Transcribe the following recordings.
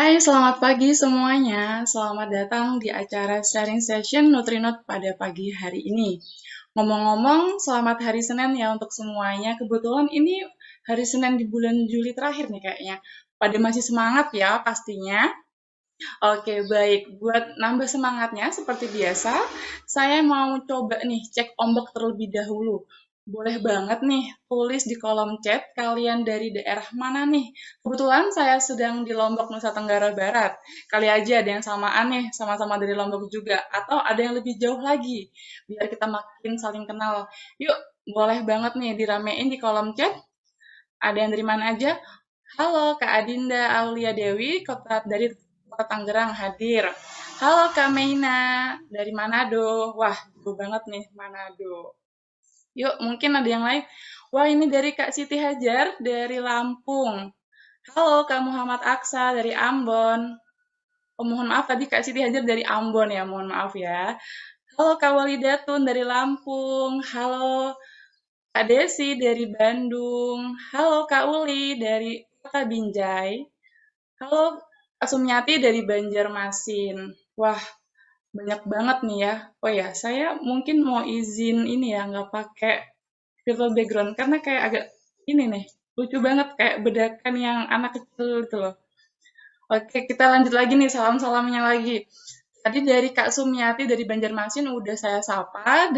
Hai, selamat pagi semuanya. Selamat datang di acara sharing session Nutrinot pada pagi hari ini. Ngomong-ngomong, selamat hari Senin ya untuk semuanya. Kebetulan ini hari Senin di bulan Juli terakhir nih kayaknya. Pada masih semangat ya pastinya. Oke, baik. Buat nambah semangatnya, seperti biasa, saya mau coba nih cek ombak terlebih dahulu. Boleh banget nih tulis di kolom chat kalian dari daerah mana nih. Kebetulan saya sedang di Lombok, Nusa Tenggara Barat. Kali aja ada yang samaan nih, sama-sama dari Lombok juga. Atau ada yang lebih jauh lagi, biar kita makin saling kenal. Yuk, boleh banget nih diramein di kolom chat. Ada yang dari mana aja? Halo Kak Adinda Aulia Dewi, dari Kota Tangerang hadir. Halo Kak Meina, dari Manado. Wah, jauh banget nih Manado. Yuk, mungkin ada yang lain. Wah, ini dari Kak Siti Hajar, dari Lampung. Halo Kak Muhammad Aksa, dari Ambon. Oh, mohon maaf, tadi Kak Siti Hajar dari Ambon ya, mohon maaf ya. Halo Kak Walidatun dari Lampung. Halo Kak Desi dari Bandung. Halo Kak Uli dari Kota Binjai. Halo, Kak Sumiati dari Banjarmasin. Wah, banyak banget nih ya. Oh ya, saya mungkin mau izin ini ya, nggak pakai virtual background, karena kayak agak ini nih, lucu banget, kayak bedakan yang anak kecil gitu loh. Oke, kita lanjut lagi nih, salam-salamnya lagi. Tadi dari Kak Sumiati dari Banjarmasin udah saya sapa,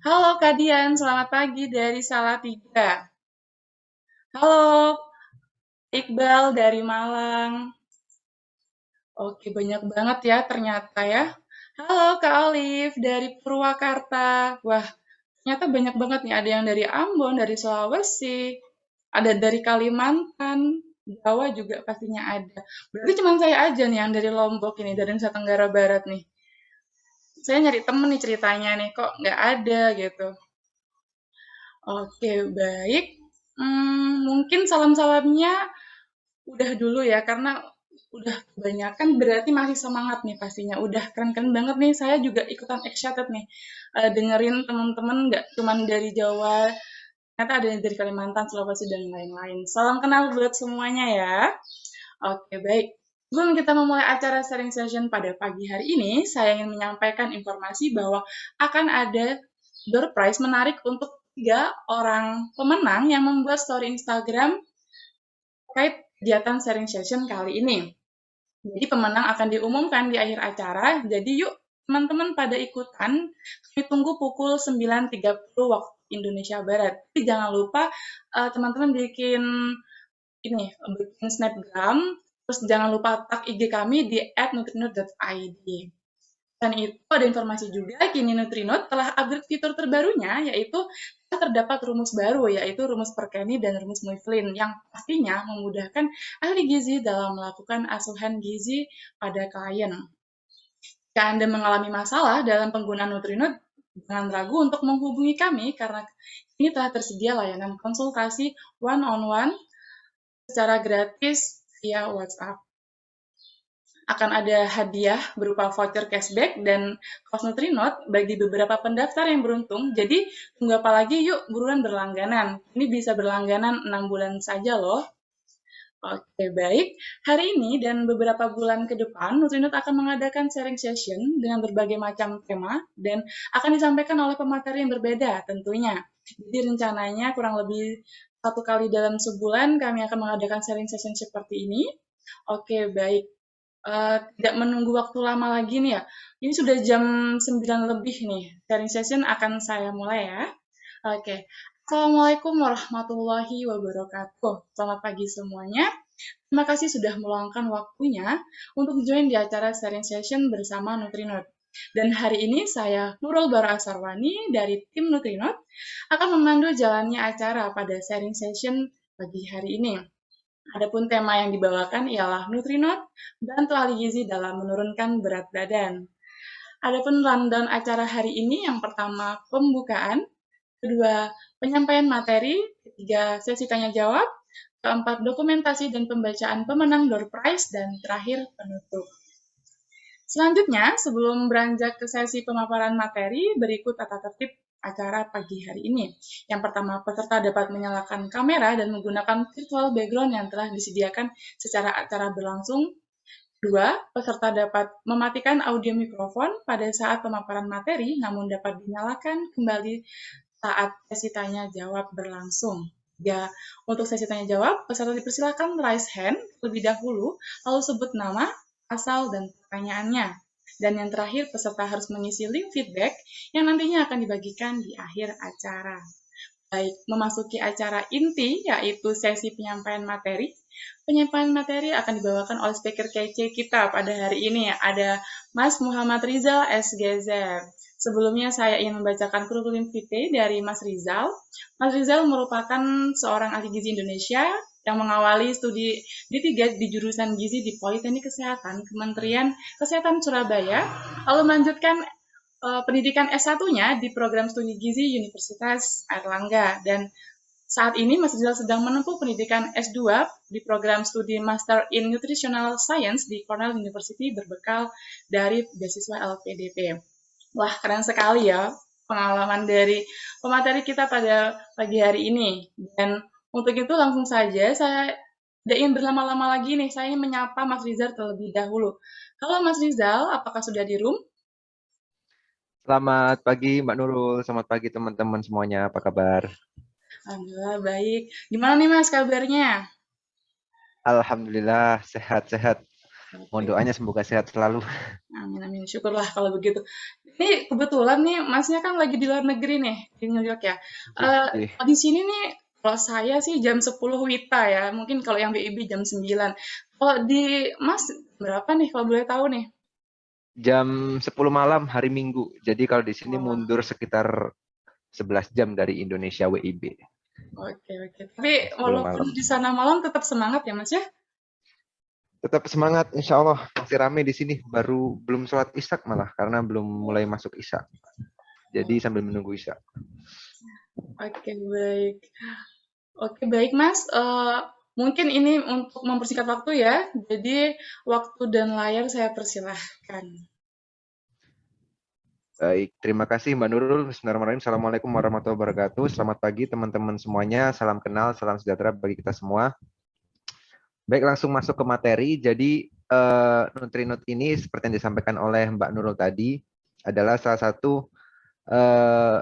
halo Kak Dian, selamat pagi dari Salatiga. Halo, Iqbal dari Malang. Oke, banyak banget ya ternyata ya. Halo Kak Olive dari Purwakarta. Wah, ternyata banyak banget nih. Ada yang dari Ambon, dari Sulawesi, ada dari Kalimantan, Jawa juga pastinya ada. Berarti cuma saya aja nih yang dari Lombok ini, dari Nusa Tenggara Barat nih. Saya nyari temen nih ceritanya nih, kok nggak ada gitu. Oke, baik. Mungkin salam-salamnya udah dulu ya, karena udah kebanyakan berarti masih semangat nih pastinya. Udah keren-keren banget nih. Saya juga ikutan excited nih. Dengerin teman-teman nggak cuman dari Jawa, ternyata ada yang dari Kalimantan, Sulawesi, dan lain-lain. Salam kenal buat semuanya ya. Oke, baik. Sebelum kita memulai acara sharing session pada pagi hari ini, saya ingin menyampaikan informasi bahwa akan ada door prize menarik untuk 3 orang pemenang yang membuat story Instagram terkait kegiatan sharing session kali ini. Jadi pemenang akan diumumkan di akhir acara. Jadi yuk teman-teman pada ikutan. Kami tunggu pukul 9.30 waktu Indonesia Barat. Tapi jangan lupa teman-teman bikin snapgram. Terus jangan lupa tag IG kami di @nutrinut.id. Dan itu ada informasi juga, kini Nutrinut telah upgrade fitur terbarunya, yaitu terdapat rumus baru, yaitu rumus Perkeni dan rumus Mifflin, yang pastinya memudahkan ahli gizi dalam melakukan asuhan gizi pada klien. Jika Anda mengalami masalah dalam penggunaan Nutrinut, jangan ragu untuk menghubungi kami, karena ini telah tersedia layanan konsultasi one-on-one secara gratis via WhatsApp. Akan ada hadiah berupa voucher cashback dan kaos Nutrinot bagi beberapa pendaftar yang beruntung. Jadi, tunggu apa lagi? Yuk, buruan berlangganan. Ini bisa berlangganan 6 bulan saja loh. Oke, baik. Hari ini dan beberapa bulan ke depan, Nutrinut akan mengadakan sharing session dengan berbagai macam tema dan akan disampaikan oleh pemateri yang berbeda tentunya. Jadi rencananya kurang lebih 1 kali dalam sebulan kami akan mengadakan sharing session seperti ini. Oke, baik. Tidak menunggu waktu lama lagi nih ya. Ini sudah jam 9 lebih nih. Sharing session akan saya mulai ya. Oke. Assalamualaikum warahmatullahi wabarakatuh. Selamat pagi semuanya. Terima kasih sudah meluangkan waktunya untuk join di acara sharing session bersama Nutrinot. Dan hari ini saya, Nurul Bara Asarwani dari tim Nutrinot, akan memandu jalannya acara pada sharing session pagi hari ini. Adapun tema yang dibawakan ialah Nutrinot, bantu ahli gizi dalam menurunkan berat badan. Adapun rundown acara hari ini, yang pertama pembukaan, kedua penyampaian materi, ketiga sesi tanya jawab, keempat dokumentasi dan pembacaan pemenang door prize, dan terakhir penutup. Selanjutnya, sebelum beranjak ke sesi pemaparan materi, berikut tata tertib acara pagi hari ini. Yang pertama, peserta dapat menyalakan kamera dan menggunakan virtual background yang telah disediakan secara acara berlangsung. Dua, peserta dapat mematikan audio mikrofon pada saat pemaparan materi, namun dapat dinyalakan kembali saat sesi tanya jawab berlangsung. Ya, untuk sesi tanya jawab, peserta dipersilakan raise hand terlebih dahulu, lalu sebut nama, asal, dan pertanyaannya. Dan yang terakhir, peserta harus mengisi link feedback yang nantinya akan dibagikan di akhir acara. Baik, memasuki acara inti, yaitu sesi penyampaian materi. Penyampaian materi akan dibawakan oleh speaker kece kita pada hari ini. Ada Mas Muhammad Rizal, SGZ. Sebelumnya saya ingin membacakan kurikulum vitae dari Mas Rizal. Mas Rizal merupakan seorang ahli gizi Indonesia yang mengawali studi D3 di jurusan gizi di Politeknik Kesehatan Kementerian Kesehatan Surabaya, lalu melanjutkan pendidikan S1-nya di program studi gizi Universitas Airlangga, dan saat ini Mas Rizal sedang menempuh pendidikan S2 di program studi Master in Nutritional Science di Cornell University berbekal dari beasiswa LPDP. Wah, keren sekali ya pengalaman dari pemateri kita pada pagi hari ini. Dan untuk itu langsung saja saya tidak ingin berlama-lama lagi nih, saya ingin menyapa Mas Rizal terlebih dahulu. Halo Mas Rizal, apakah sudah di room? Selamat pagi Mbak Nurul, selamat pagi teman-teman semuanya, apa kabar? Alhamdulillah baik. Gimana nih Mas kabarnya? Alhamdulillah sehat-sehat. Mohon Oke, doanya semoga sehat selalu. amin amin. Syukurlah kalau begitu. Ini kebetulan nih Masnya kan lagi di luar negeri nih, di New York ya. Oke. Di sini nih kalau saya sih jam 10 WITA ya. Mungkin kalau yang WIB jam 9. Kalau di Mas berapa nih kalau boleh tahu nih? Jam 10 malam hari Minggu. Jadi kalau di sini Wah, mundur sekitar 11 jam dari Indonesia WIB. oke oke. Tapi Jam 10 walaupun malam. di sana malam tetap semangat ya Mas ya? Tetap semangat, insya Allah masih rame di sini. Baru belum sholat isya malah karena belum mulai masuk isya. Jadi Oh, sambil menunggu isya. oke baik. Oke, baik Mas. Mungkin ini untuk mempersingkat waktu ya. Jadi waktu dan layar saya persilahkan. Baik, terima kasih Mbak Nurul. Bismillahirrahmanirrahim. Assalamualaikum warahmatullahi wabarakatuh. Selamat pagi teman-teman semuanya. Salam kenal, salam sejahtera bagi kita semua. Baik, langsung masuk ke materi. Jadi Nutrinut ini seperti yang disampaikan oleh Mbak Nurul tadi adalah salah satu eh,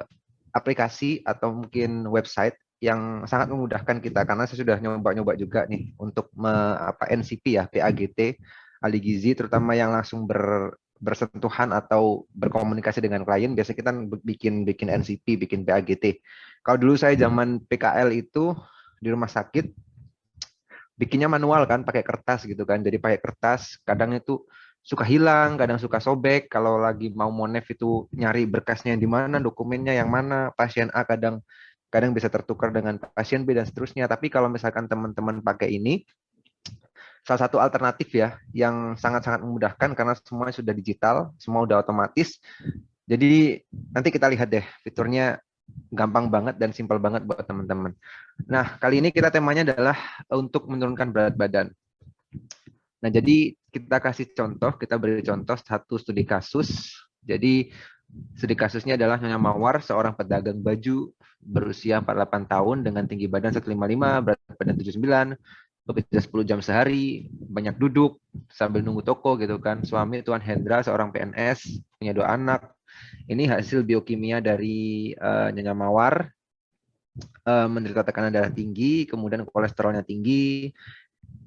aplikasi atau mungkin website yang sangat memudahkan kita karena saya sudah nyoba-nyoba juga nih untuk NCP ya, PAGT, ahli gizi terutama yang langsung bersentuhan atau berkomunikasi dengan klien. Biasanya kita bikin NCP, bikin PAGT. Kalau dulu saya zaman PKL itu di rumah sakit bikinnya manual kan, pakai kertas gitu kan. Jadi pakai kertas, kadang itu suka hilang, kadang suka sobek. Kalau lagi mau monef itu nyari berkasnya di mana, dokumennya yang mana, pasien A kadang kadang bisa tertukar dengan pasien B dan seterusnya. Tapi kalau misalkan teman-teman pakai ini, salah satu alternatif ya yang sangat-sangat memudahkan karena semuanya sudah digital, semua udah otomatis. Jadi nanti kita lihat deh fiturnya gampang banget dan simpel banget buat teman-teman. Nah, kali ini kita temanya adalah untuk menurunkan berat badan. Nah, jadi kita kasih contoh, kita beri contoh satu studi kasus. Jadi studi kasusnya adalah Nyonya Mawar, seorang pedagang baju berusia 48 tahun dengan tinggi badan 155, berat badan 79, bekerja 10 jam sehari, banyak duduk sambil nunggu toko gitu kan. Suami Tuan Hendra, seorang PNS, punya 2 anak. Ini hasil biokimia dari Nyonya Mawar, menderita tekanan darah tinggi, kemudian kolesterolnya tinggi,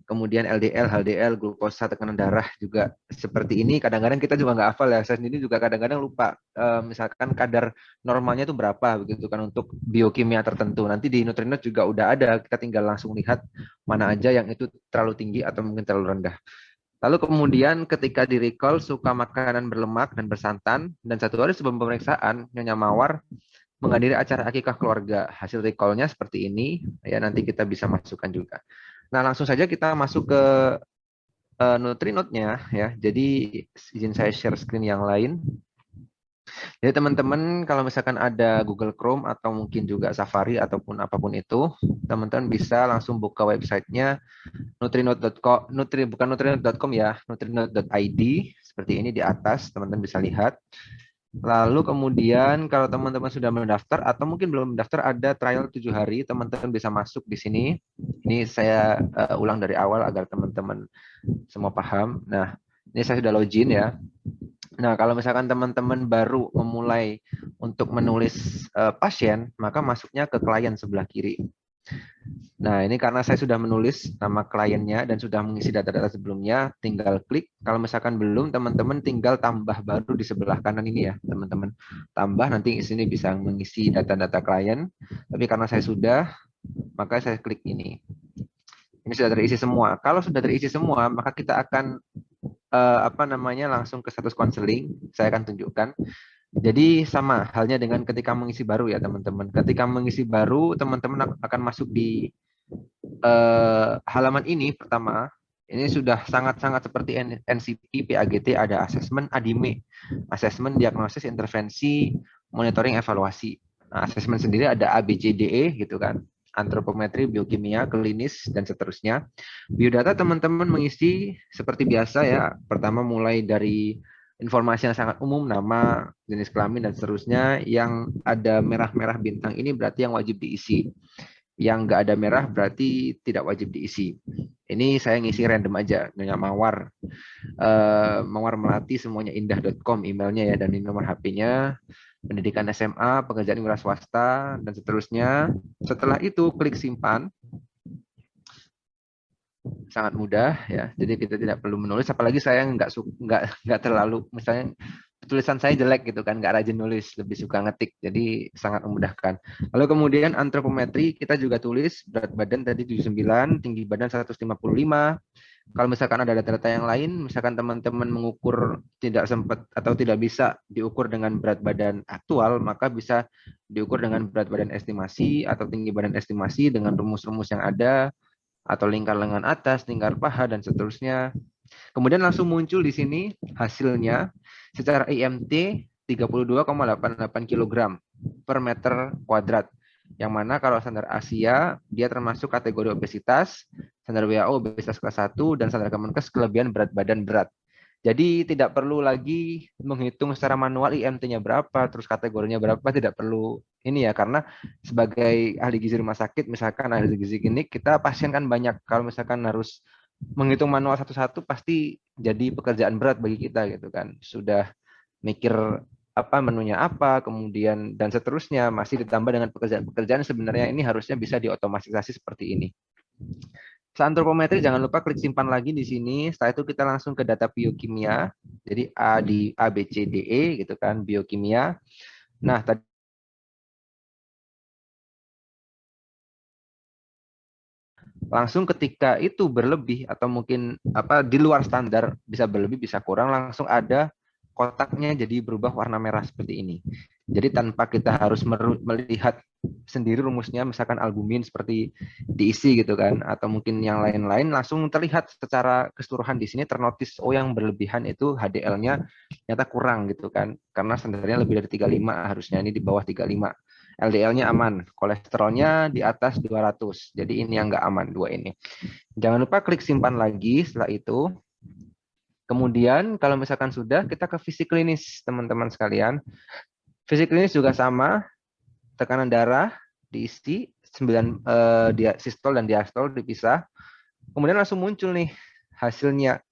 kemudian LDL, HDL, glukosa, tekanan darah juga seperti ini. Kadang-kadang kita juga nggak hafal ya. Saya sendiri juga kadang-kadang lupa. Misalkan kadar normalnya itu berapa begitu kan untuk biokimia tertentu. Nanti di Nutrinut juga udah ada. Kita tinggal langsung lihat mana aja yang itu terlalu tinggi atau mungkin terlalu rendah. Lalu kemudian ketika di recall suka makanan berlemak dan bersantan, dan 1 hari sebelum pemeriksaan, Nyonya Mawar menghadiri acara akikah keluarga. Hasil recall-nya seperti ini, ya nanti kita bisa masukkan juga. Nah, langsung saja kita masuk ke Nutrinode-nya ya. Jadi izin saya share screen yang lain. Jadi teman-teman kalau misalkan ada Google Chrome atau mungkin juga Safari ataupun apapun itu, teman-teman bisa langsung buka websitenya nutrinode.com, bukan nutrinode.com ya, nutrinode.id seperti ini di atas, teman-teman bisa lihat. Lalu kemudian kalau teman-teman sudah mendaftar atau mungkin belum mendaftar, ada trial 7 hari, teman-teman bisa masuk di sini. Ini saya ulang dari awal agar teman-teman semua paham. Nah, ini saya sudah login ya. Nah, kalau misalkan teman-teman baru memulai untuk menulis pasien, maka masuknya ke klien sebelah kiri. Nah, ini karena saya sudah menulis nama kliennya dan sudah mengisi data-data sebelumnya, tinggal klik. Kalau misalkan belum, teman-teman tinggal tambah baru di sebelah kanan ini ya, teman-teman. Tambah, nanti di sini bisa mengisi data-data klien. Tapi karena saya sudah, maka saya klik ini. Ini sudah terisi semua. Kalau sudah terisi semua, maka kita akan langsung ke status konseling. Saya akan tunjukkan. Jadi sama halnya dengan ketika mengisi baru ya teman-teman. Ketika mengisi baru, teman-teman akan masuk di halaman ini pertama. Ini sudah sangat-sangat seperti NCP, PAGT, ada asesmen, ADIME, asesmen, diagnosis, intervensi, monitoring, evaluasi. Nah, asesmen sendiri ada ABCDE gitu kan, antropometri, biokimia, klinis, dan seterusnya. Biodata teman-teman mengisi seperti biasa ya. Pertama mulai dari informasi yang sangat umum, nama, jenis kelamin, dan seterusnya. Yang ada merah-merah bintang ini berarti yang wajib diisi. Yang nggak ada merah berarti tidak wajib diisi. Ini saya ngisi random aja, Nyonya Mawar. Mawar Melati semuanya indah.com emailnya ya, dan ini nomor HP-nya. Pendidikan SMA, pekerjaan wira swasta, dan seterusnya. Setelah itu klik simpan. Sangat mudah ya, jadi kita tidak perlu menulis, apalagi saya nggak terlalu, misalnya tulisan saya jelek gitu kan, nggak rajin nulis, lebih suka ngetik, jadi sangat memudahkan. Lalu kemudian antropometri kita juga tulis berat badan tadi 79, tinggi badan 155. Kalau misalkan ada data-data yang lain, misalkan teman-teman mengukur tidak sempat atau tidak bisa diukur dengan berat badan aktual, maka bisa diukur dengan berat badan estimasi atau tinggi badan estimasi dengan rumus-rumus yang ada, atau lingkar lengan atas, lingkar paha, dan seterusnya. Kemudian langsung muncul di sini hasilnya secara IMT 32,88 kg per meter kuadrat. Yang mana kalau standar Asia, dia termasuk kategori obesitas, standar WHO obesitas kelas 1, dan standar Kemenkes kelebihan berat badan berat. Jadi tidak perlu lagi menghitung secara manual IMT-nya berapa, terus kategorinya berapa, tidak perlu ini ya, karena sebagai ahli gizi rumah sakit, misalkan ahli gizi klinik, kita pasien kan banyak. Kalau misalkan harus menghitung manual satu-satu, pasti jadi pekerjaan berat bagi kita gitu kan. Sudah mikir apa menunya apa, kemudian dan seterusnya, masih ditambah dengan pekerjaan-pekerjaan sebenarnya ini harusnya bisa diotomatisasi seperti ini. Antropometri jangan lupa klik simpan lagi di sini. Setelah itu kita langsung ke data biokimia. Jadi A di A B C D E gitu kan, biokimia. Nah, tadi langsung ketika itu berlebih atau mungkin di luar standar, bisa berlebih bisa kurang, langsung ada kotaknya jadi berubah warna merah seperti ini. Jadi tanpa kita harus melihat sendiri rumusnya, misalkan albumin seperti diisi gitu kan, atau mungkin yang lain-lain, langsung terlihat secara keseluruhan di sini ternotis, oh yang berlebihan itu HDL-nya ternyata kurang gitu kan, karena standarnya lebih dari 35, harusnya ini di bawah 35. LDL-nya aman, kolesterolnya di atas 200, jadi ini yang nggak aman, dua ini. Jangan lupa klik simpan lagi setelah itu. Kemudian kalau misalkan sudah, kita ke fisik klinis teman-teman sekalian. Fisik klinis juga sama, tekanan darah diisi, 9 sistol dan diastol dipisah. Kemudian langsung muncul nih hasilnya.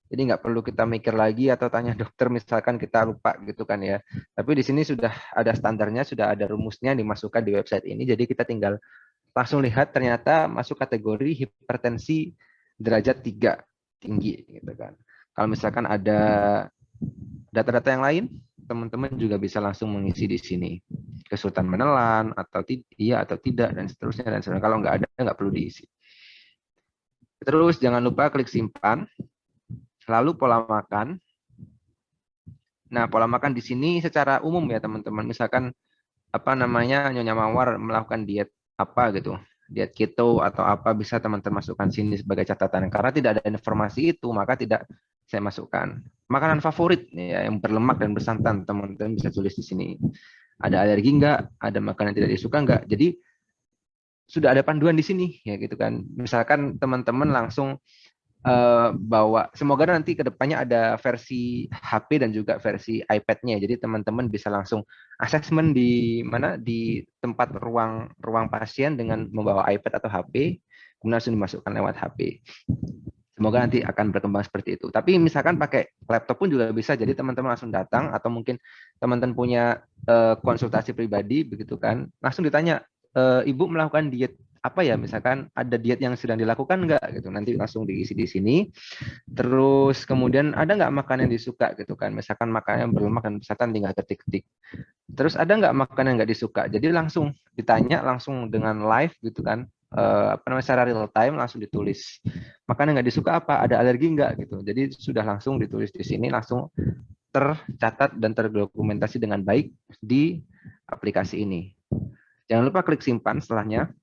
Jadi nggak perlu kita mikir lagi atau tanya dokter misalkan kita lupa gitu kan ya. Tapi di sini sudah ada standarnya, sudah ada rumusnya dimasukkan di website ini. Jadi kita tinggal langsung lihat ternyata masuk kategori hipertensi derajat 3 tinggi gitu kan. Kalau misalkan ada data-data yang lain, teman-teman juga bisa langsung mengisi di sini. Kesulitan menelan atau iya atau tidak dan seterusnya dan seterusnya. Kalau nggak ada nggak perlu diisi. Terus jangan lupa klik simpan. Lalu pola makan. Nah, pola makan di sini secara umum ya teman-teman. Misalkan Nyonya Mawar melakukan diet apa gitu, diet keto atau apa, bisa teman-teman masukkan sini sebagai catatan. Karena tidak ada informasi itu, maka tidak saya masukkan. Makanan favorit ya, yang berlemak dan bersantan, teman-teman bisa tulis di sini. Ada alergi enggak? Ada makanan yang tidak disuka enggak? Jadi sudah ada panduan di sini ya gitu kan. Misalkan teman-teman langsung bawa, semoga nanti kedepannya ada versi HP dan juga versi iPad-nya, jadi teman-teman bisa langsung asesmen di mana, di tempat ruang pasien dengan membawa iPad atau HP, kemudian langsung dimasukkan lewat HP. Semoga nanti akan berkembang seperti itu. Tapi misalkan pakai laptop pun juga bisa. Jadi teman-teman langsung datang atau mungkin teman-teman punya konsultasi pribadi begitu kan, langsung ditanya, Ibu melakukan diet apa ya? Misalkan ada diet yang sedang dilakukan enggak gitu. Nanti langsung diisi di sini. Terus kemudian ada nggak makanan yang disuka gitu kan? Misalkan makanan yang berlemak dan misalkan tinggal ketik-ketik. Terus ada nggak makanan yang nggak disuka? Jadi langsung ditanya langsung dengan live gitu kan, apa namanya, secara real time langsung ditulis. Makanan yang nggak disuka apa? Ada alergi nggak gitu. Jadi sudah langsung ditulis di sini, langsung tercatat dan terdokumentasi dengan baik di aplikasi ini. Jangan lupa klik simpan setelahnya.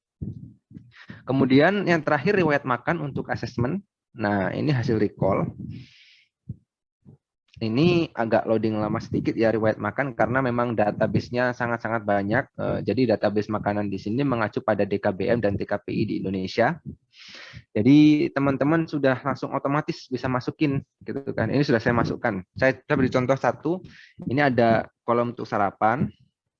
Kemudian yang terakhir riwayat makan untuk asesmen. Nah, ini hasil recall. Ini agak loading lama sedikit ya riwayat makan karena memang database-nya sangat-sangat banyak. Jadi database makanan di sini mengacu pada DKBM dan TKPI di Indonesia. Jadi teman-teman sudah langsung otomatis bisa masukin gitu kan. Ini sudah saya masukkan. Saya beri contoh satu. Ini ada kolom untuk sarapan,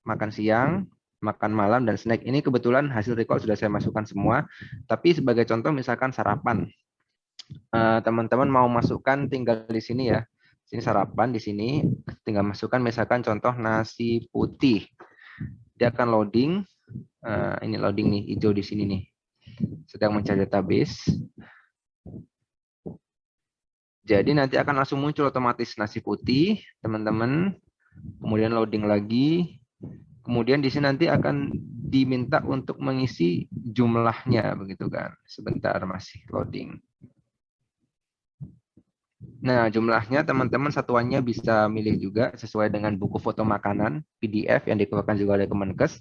makan siang, makan malam, dan snack. Ini kebetulan hasil recall sudah saya masukkan semua. Tapi sebagai contoh misalkan sarapan. Teman-teman mau masukkan tinggal di sini ya. Sini sarapan, di sini tinggal masukkan misalkan contoh nasi putih. Dia akan loading. Ini loading nih, hijau di sini nih. Sedang mencari database. Jadi nanti akan langsung muncul otomatis nasi putih, teman-teman. Kemudian loading lagi. Kemudian di sini nanti akan diminta untuk mengisi jumlahnya, begitu kan. Sebentar masih loading. Nah, jumlahnya teman-teman satuannya bisa milih juga sesuai dengan buku foto makanan PDF yang dikeluarkan juga oleh Kemenkes.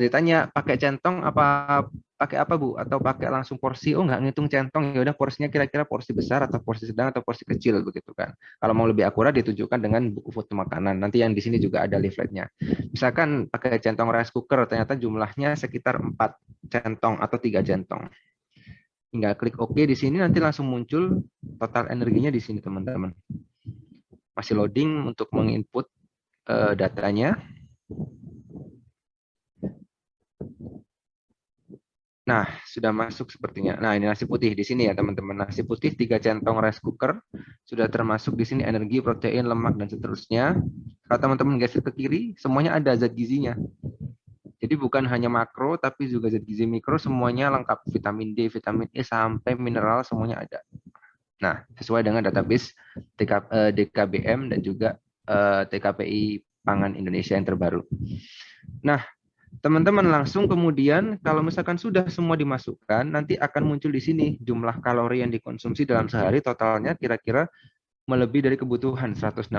Ditanya pakai centong apa pakai apa Bu? Atau pakai langsung porsi? Oh, nggak ngitung centong, ya udah porsinya kira-kira porsi besar atau porsi sedang atau porsi kecil begitu kan. Kalau mau lebih akurat ditunjukkan dengan buku foto makanan. Nanti yang di sini juga ada leafletnya. Misalkan pakai centong rice cooker, ternyata jumlahnya sekitar 4 centong atau 3 centong. Tinggal klik OK di sini, nanti langsung muncul total energinya di sini teman-teman. Masih loading untuk menginput datanya. Nah, sudah masuk sepertinya. Nah, ini nasi putih di sini ya teman-teman. Nasi putih 3 centong rice cooker. Sudah termasuk di sini energi, protein, lemak, dan seterusnya. Kalau teman-teman geser ke kiri, semuanya ada zat gizinya. Jadi bukan hanya makro, tapi juga zat gizi mikro, semuanya lengkap. Vitamin D, vitamin E, sampai mineral, semuanya ada. Nah, sesuai dengan database DKBM dan juga TKPI Pangan Indonesia yang terbaru. Nah, teman-teman langsung kemudian kalau misalkan sudah semua dimasukkan, nanti akan muncul di sini jumlah kalori yang dikonsumsi dalam sehari, totalnya kira-kira melebihi dari kebutuhan 165%,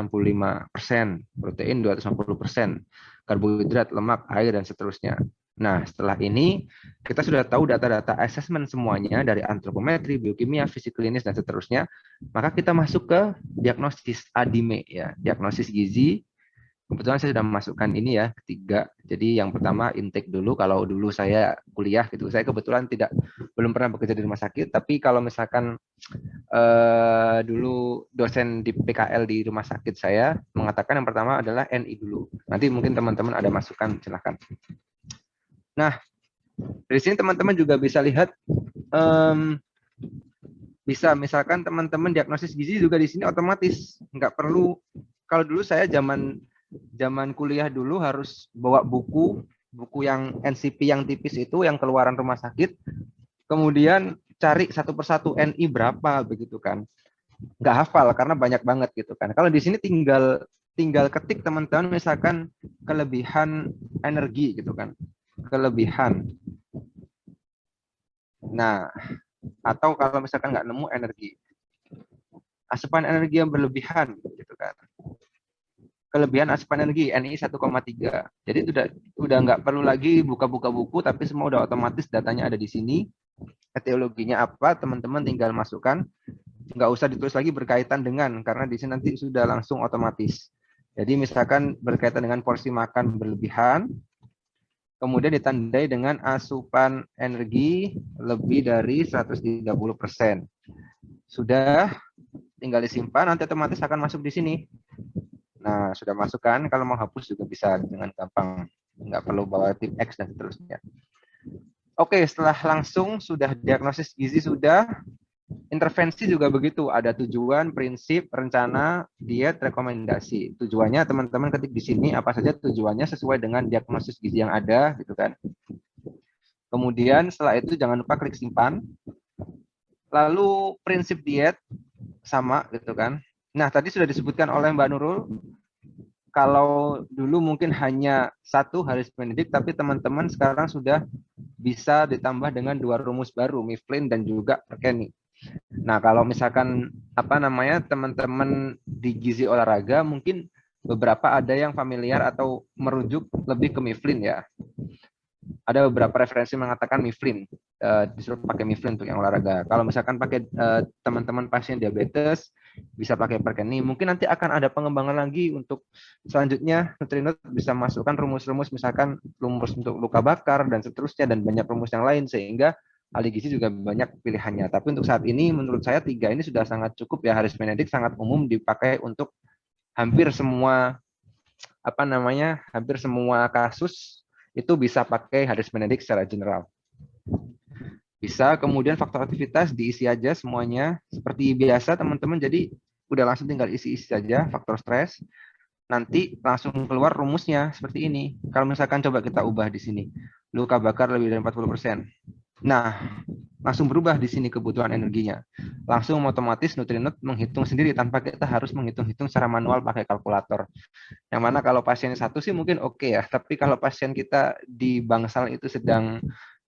protein 250%, karbohidrat, lemak, air, dan seterusnya. Nah, setelah ini kita sudah tahu data-data asesmen semuanya dari antropometri, biokimia, fisik klinis, dan seterusnya. Maka kita masuk ke diagnosis ADIME ya, diagnosis gizi. Kebetulan saya sudah memasukkan ini ya, ketiga. Jadi yang pertama intake dulu. Kalau dulu saya kuliah gitu, saya kebetulan belum pernah bekerja di rumah sakit. Tapi kalau misalkan dulu dosen di PKL di rumah sakit saya mengatakan yang pertama adalah NI dulu. Nanti mungkin teman-teman ada masukan, silahkan. Nah, dari sini teman-teman juga bisa lihat, bisa misalkan teman-teman diagnosis gizi juga di sini otomatis, nggak perlu. Kalau dulu saya zaman kuliah dulu harus bawa buku yang NCP yang tipis itu, yang keluaran rumah sakit, kemudian cari satu persatu NI berapa begitu kan, nggak hafal karena banyak banget gitu kan. Kalau di sini tinggal ketik teman-teman, misalkan kelebihan energi gitu kan, kelebihan. Nah, atau kalau misalkan nggak nemu energi, asupan energi yang berlebihan gitu kan, kelebihan asupan energi NI 1,3. Jadi udah nggak perlu lagi buka-buka buku, tapi semua udah otomatis datanya ada di sini. Etiologinya apa, teman-teman tinggal masukkan. Nggak usah ditulis lagi berkaitan dengan, karena di sini nanti sudah langsung otomatis. Jadi misalkan berkaitan dengan porsi makan berlebihan, kemudian ditandai dengan asupan energi lebih dari 130%. Sudah, tinggal disimpan, nanti otomatis akan masuk di sini. Nah, sudah masukkan, kalau mau hapus juga bisa dengan gampang. Nggak perlu bawa tip X dan seterusnya. Oke, setelah langsung sudah diagnosis gizi sudah, intervensi juga begitu. Ada tujuan, prinsip, rencana, diet, rekomendasi. Tujuannya teman-teman ketik di sini apa saja tujuannya sesuai dengan diagnosis gizi yang ada, gitu kan. Kemudian setelah itu jangan lupa klik simpan. Lalu prinsip diet sama, gitu kan. Nah, tadi sudah disebutkan oleh Mbak Nurul, kalau dulu mungkin hanya satu Harris Benedict, tapi teman-teman sekarang sudah bisa ditambah dengan 2 rumus baru, Mifflin dan juga Perkeni. Nah, kalau misalkan apa namanya teman-teman di gizi olahraga, mungkin beberapa ada yang familiar atau merujuk lebih ke Mifflin ya. Ada beberapa referensi mengatakan Mifflin, disuruh pakai Mifflin untuk yang olahraga. Kalau misalkan pakai teman-teman pasien diabetes, bisa pakai Perkeni. Mungkin nanti akan ada pengembangan lagi untuk selanjutnya Nutrinut bisa masukkan rumus-rumus, misalkan rumus untuk luka bakar dan seterusnya, dan banyak rumus yang lain, sehingga ahli gizi juga banyak pilihannya. Tapi untuk saat ini menurut saya 3 ini sudah sangat cukup ya. Harris Benedict sangat umum dipakai untuk hampir semua apa namanya hampir semua kasus itu bisa pakai Harris Benedict secara general. Bisa, kemudian faktor aktivitas diisi aja semuanya seperti biasa teman-teman. Jadi udah langsung tinggal isi-isi saja faktor stres. Nanti langsung keluar rumusnya seperti ini. Kalau misalkan coba kita ubah di sini. Luka bakar lebih dari 40%. Nah, langsung berubah di sini kebutuhan energinya. Langsung otomatis Nutrinut menghitung sendiri tanpa kita harus menghitung-hitung secara manual pakai kalkulator. Yang mana kalau pasien satu sih mungkin oke ya, tapi kalau pasien kita di bangsal itu sedang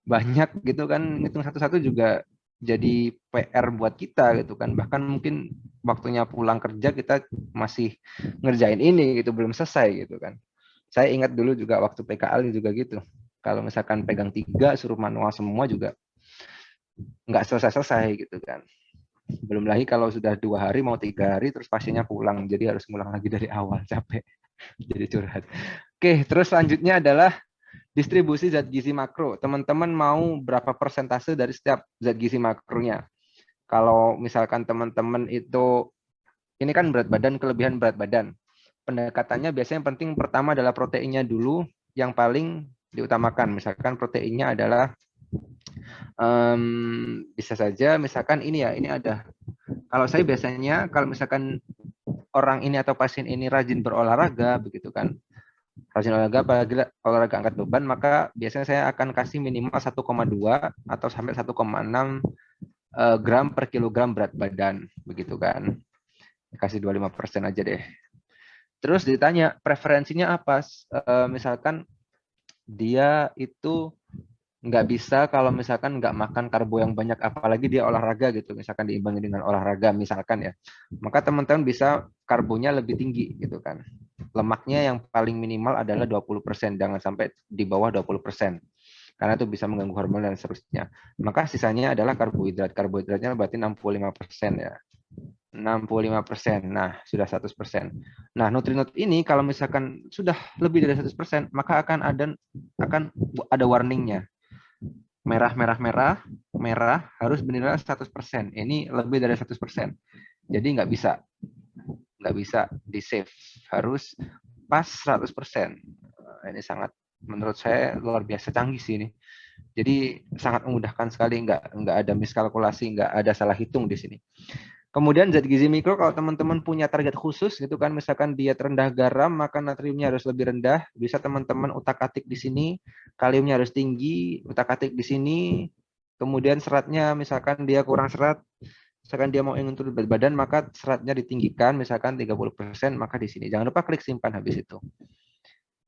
banyak gitu kan, ngitung satu-satu juga jadi PR buat kita gitu kan. Bahkan mungkin waktunya pulang kerja kita masih ngerjain ini gitu, belum selesai gitu kan. Saya ingat dulu juga waktu PKL juga gitu. Kalau misalkan pegang 3 suruh manual semua juga nggak selesai-selesai gitu kan. Belum lagi kalau sudah 2 hari mau 3 hari terus pasiennya pulang, jadi harus ngulang lagi dari awal, capek. Jadi curhat. Oke, terus selanjutnya adalah distribusi zat gizi makro. Teman-teman mau berapa persentase dari setiap zat gizi makronya? Kalau misalkan teman-teman itu, ini kan berat badan, kelebihan berat badan. Pendekatannya biasanya yang penting pertama adalah proteinnya dulu, yang paling diutamakan. Misalkan proteinnya adalah bisa saja misalkan ini ya, ini ada. Kalau saya biasanya kalau misalkan orang ini atau pasien ini rajin berolahraga begitu kan, rajin olahraga apalagi olahraga angkat beban, maka biasanya saya akan kasih minimal 1,2 atau sampai 1,6 gram per kilogram berat badan begitu kan. Kasih 25% aja deh. Terus ditanya preferensinya apa? Misalkan dia itu nggak bisa kalau misalkan nggak makan karbo yang banyak, apalagi dia olahraga gitu, misalkan diimbangi dengan olahraga misalkan ya, maka teman-teman bisa karbonya lebih tinggi gitu kan. Lemaknya yang paling minimal adalah 20%, jangan sampai di bawah 20%, karena itu bisa mengganggu hormon dan seterusnya. Maka sisanya adalah karbohidrat. Karbohidratnya berarti 65% ya. 65%. Nah, sudah 100%. Nah, Nutrinut ini kalau misalkan sudah lebih dari 100%, maka akan ada warningnya. Merah, merah, merah, merah harus bernilai 100%. Ini lebih dari 100%. Jadi nggak bisa di save. Harus pas 100%. Ini sangat, menurut saya luar biasa canggih sih ini. Jadi sangat memudahkan sekali, nggak ada miskalkulasi, nggak ada salah hitung di sini. Kemudian zat gizi mikro, kalau teman-teman punya target khusus gitu kan, misalkan diet rendah garam, maka natriumnya harus lebih rendah, bisa teman-teman utak-atik di sini, kaliumnya harus tinggi, utak-atik di sini. Kemudian seratnya, misalkan dia kurang serat, misalkan dia mau ingin turun berat badan, maka seratnya ditinggikan, misalkan 30%, maka di sini. Jangan lupa klik simpan habis itu.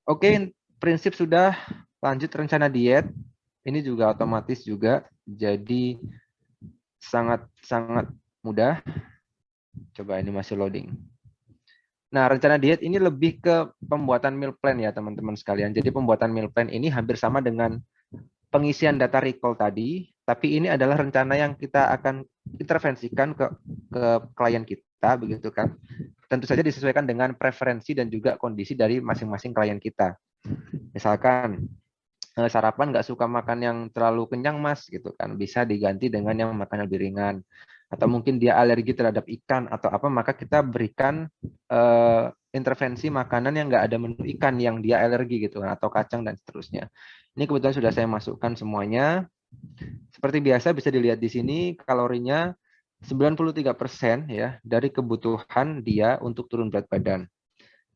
Oke, prinsip sudah, lanjut rencana diet. Ini juga otomatis juga, jadi sangat-sangat mudah. Coba ini masih loading. Nah, rencana diet ini lebih ke pembuatan meal plan ya teman-teman sekalian. Jadi pembuatan meal plan ini hampir sama dengan pengisian data recall tadi, tapi ini adalah rencana yang kita akan intervensikan ke klien kita, begitu kan. Tentu saja disesuaikan dengan preferensi dan juga kondisi dari masing-masing klien kita. Misalkan sarapan nggak suka makan yang terlalu kenyang mas gitu kan, bisa diganti dengan yang makan lebih ringan. Atau mungkin dia alergi terhadap ikan atau apa, maka kita berikan intervensi makanan yang nggak ada menu ikan yang dia alergi gitu kan, atau kacang dan seterusnya. Ini kebetulan sudah saya masukkan semuanya. Seperti biasa bisa dilihat di sini kalorinya 93% ya dari kebutuhan dia untuk turun berat badan.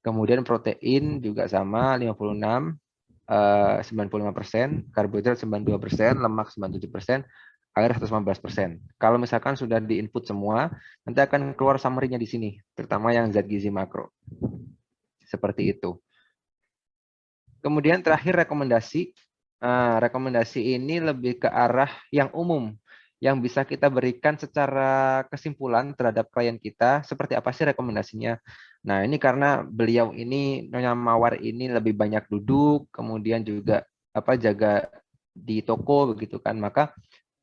Kemudian protein juga sama 56, 95%, karbohidrat 92%, lemak 97%, air 115%. Kalau misalkan sudah di-input semua, nanti akan keluar summary-nya di sini, terutama yang zat gizi makro. Seperti itu. Kemudian terakhir rekomendasi. Rekomendasi ini lebih ke arah yang umum, yang bisa kita berikan secara kesimpulan terhadap klien kita, seperti apa sih rekomendasinya. Nah, ini karena beliau ini, Nyonya Mawar ini lebih banyak duduk, kemudian juga jaga di toko begitu kan, maka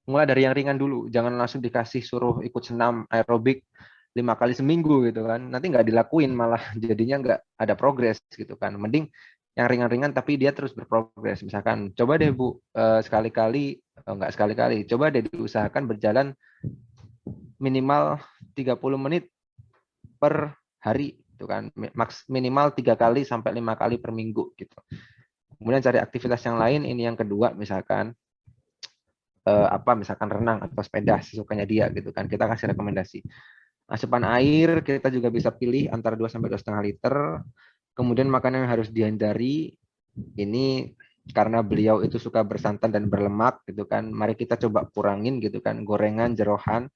mulai dari yang ringan dulu, jangan langsung dikasih suruh ikut senam aerobik 5 kali seminggu gitu kan, nanti nggak dilakuin malah jadinya nggak ada progres gitu kan. Mending yang ringan-ringan tapi dia terus berprogres. Misalkan coba deh Bu, sekali-kali, nggak sekali-kali, coba deh diusahakan berjalan minimal 30 menit per hari gitu kan, minimal 3 kali sampai 5 kali per minggu gitu. Kemudian cari aktivitas yang lain, ini yang kedua, misalkan misalkan renang atau sepeda sesukanya dia gitu kan, kita kasih rekomendasi. Asupan air kita juga bisa pilih antara 2 sampai 2,5 liter. Kemudian makanan yang harus dihindari ini karena beliau itu suka bersantan dan berlemak gitu kan, mari kita coba kurangin gitu kan, gorengan, jerohan,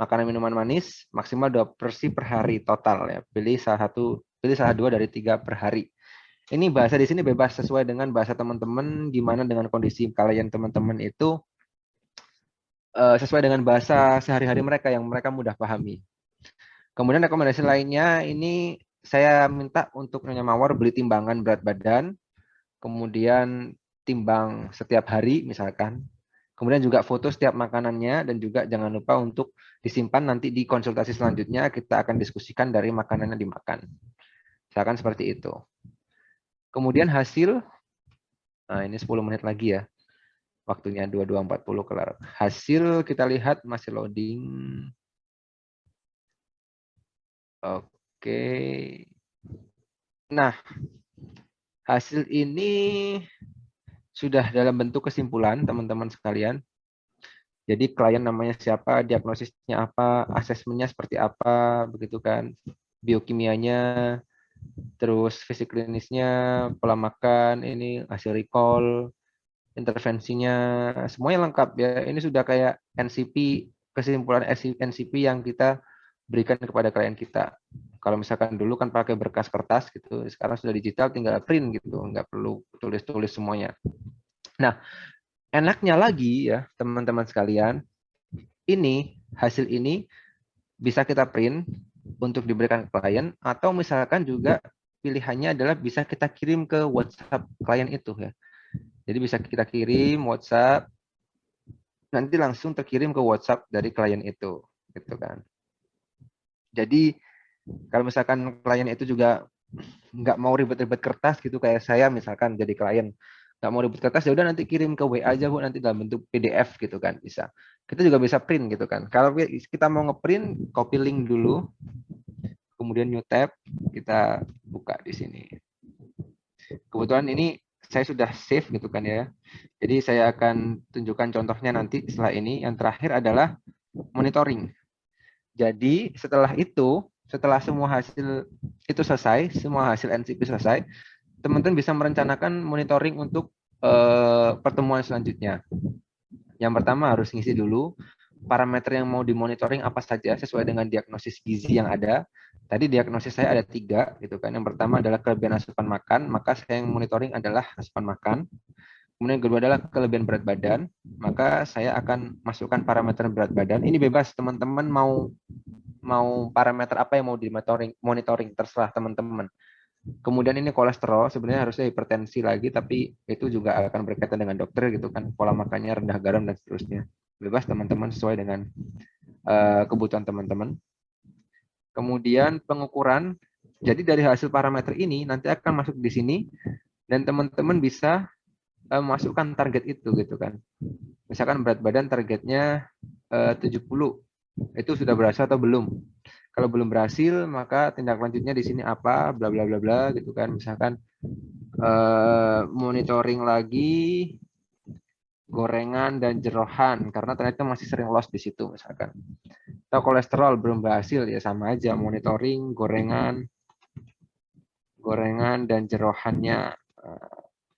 makanan minuman manis maksimal 2 porsi per hari total ya. Pilih salah 2 dari 3 per hari. Ini bahasa di sini bebas sesuai dengan bahasa teman-teman, gimana dengan kondisi kalian teman-teman itu sesuai dengan bahasa sehari-hari mereka yang mereka mudah pahami. Kemudian rekomendasi lainnya ini saya minta untuk Nyonya Mawar beli timbangan berat badan, kemudian timbang setiap hari misalkan, kemudian juga foto setiap makanannya, dan juga jangan lupa untuk disimpan, nanti di konsultasi selanjutnya kita akan diskusikan dari makanan yang dimakan. Misalkan seperti itu. Kemudian hasil, nah ini 10 menit lagi ya, waktunya 22.40 kelar. Hasil kita lihat masih loading. Oke. Nah, hasil ini sudah dalam bentuk kesimpulan, teman-teman sekalian. Jadi klien namanya siapa, diagnosisnya apa, asesmennya seperti apa, begitu kan, biokimianya, terus fisik klinisnya, pola makan, ini hasil recall, intervensinya, semuanya lengkap ya. Ini sudah kayak NCP, kesimpulan NCP yang kita berikan kepada klien kita. Kalau misalkan dulu kan pakai berkas kertas gitu, sekarang sudah digital, tinggal print gitu, nggak perlu tulis-tulis semuanya. Nah, enaknya lagi ya teman-teman sekalian, ini hasil ini bisa kita print untuk diberikan ke klien, atau misalkan juga pilihannya adalah bisa kita kirim ke WhatsApp klien itu ya. Jadi bisa kita kirim WhatsApp, nanti langsung terkirim ke WhatsApp dari klien itu, gitu kan. Jadi kalau misalkan klien itu juga nggak mau ribet-ribet kertas gitu, kayak saya misalkan jadi klien nggak mau ribet kertas, ya udah nanti kirim ke WA aja Bu, nanti dalam bentuk PDF gitu kan, bisa. Kita juga bisa print gitu kan. Kalau kita mau ngeprint, copy link dulu, kemudian new tab, kita buka di sini. Kebetulan ini saya sudah save gitu kan ya. Jadi saya akan tunjukkan contohnya nanti setelah ini. Yang terakhir adalah monitoring. Jadi setelah itu, setelah semua hasil itu selesai, semua hasil NCP selesai, teman-teman bisa merencanakan monitoring untuk pertemuan selanjutnya. Yang pertama harus ngisi dulu parameter yang mau dimonitoring apa saja sesuai dengan diagnosis gizi yang ada. Tadi diagnosis saya ada 3 gitu kan. Yang pertama adalah kelebihan asupan makan, maka saya yang monitoring adalah asupan makan. Kemudian yang kedua adalah kelebihan berat badan, maka saya akan masukkan parameter berat badan. Ini bebas teman-teman mau parameter apa yang mau monitoring terserah teman-teman. Kemudian ini kolesterol, sebenarnya harusnya hipertensi lagi, tapi itu juga akan berkaitan dengan dokter gitu kan, pola makannya rendah garam dan seterusnya. Bebas teman-teman sesuai dengan kebutuhan teman-teman. Kemudian pengukuran, jadi dari hasil parameter ini nanti akan masuk di sini, dan teman-teman bisa masukkan target itu gitu kan. Misalkan berat badan targetnya 70, itu sudah berhasil atau belum. Kalau belum berhasil, maka tindak lanjutnya di sini apa, bla bla bla bla gitu kan. Misalkan monitoring lagi gorengan dan jerohan karena ternyata masih sering loss di situ misalkan. Atau kolesterol belum berhasil ya sama aja monitoring gorengan dan jerohannya,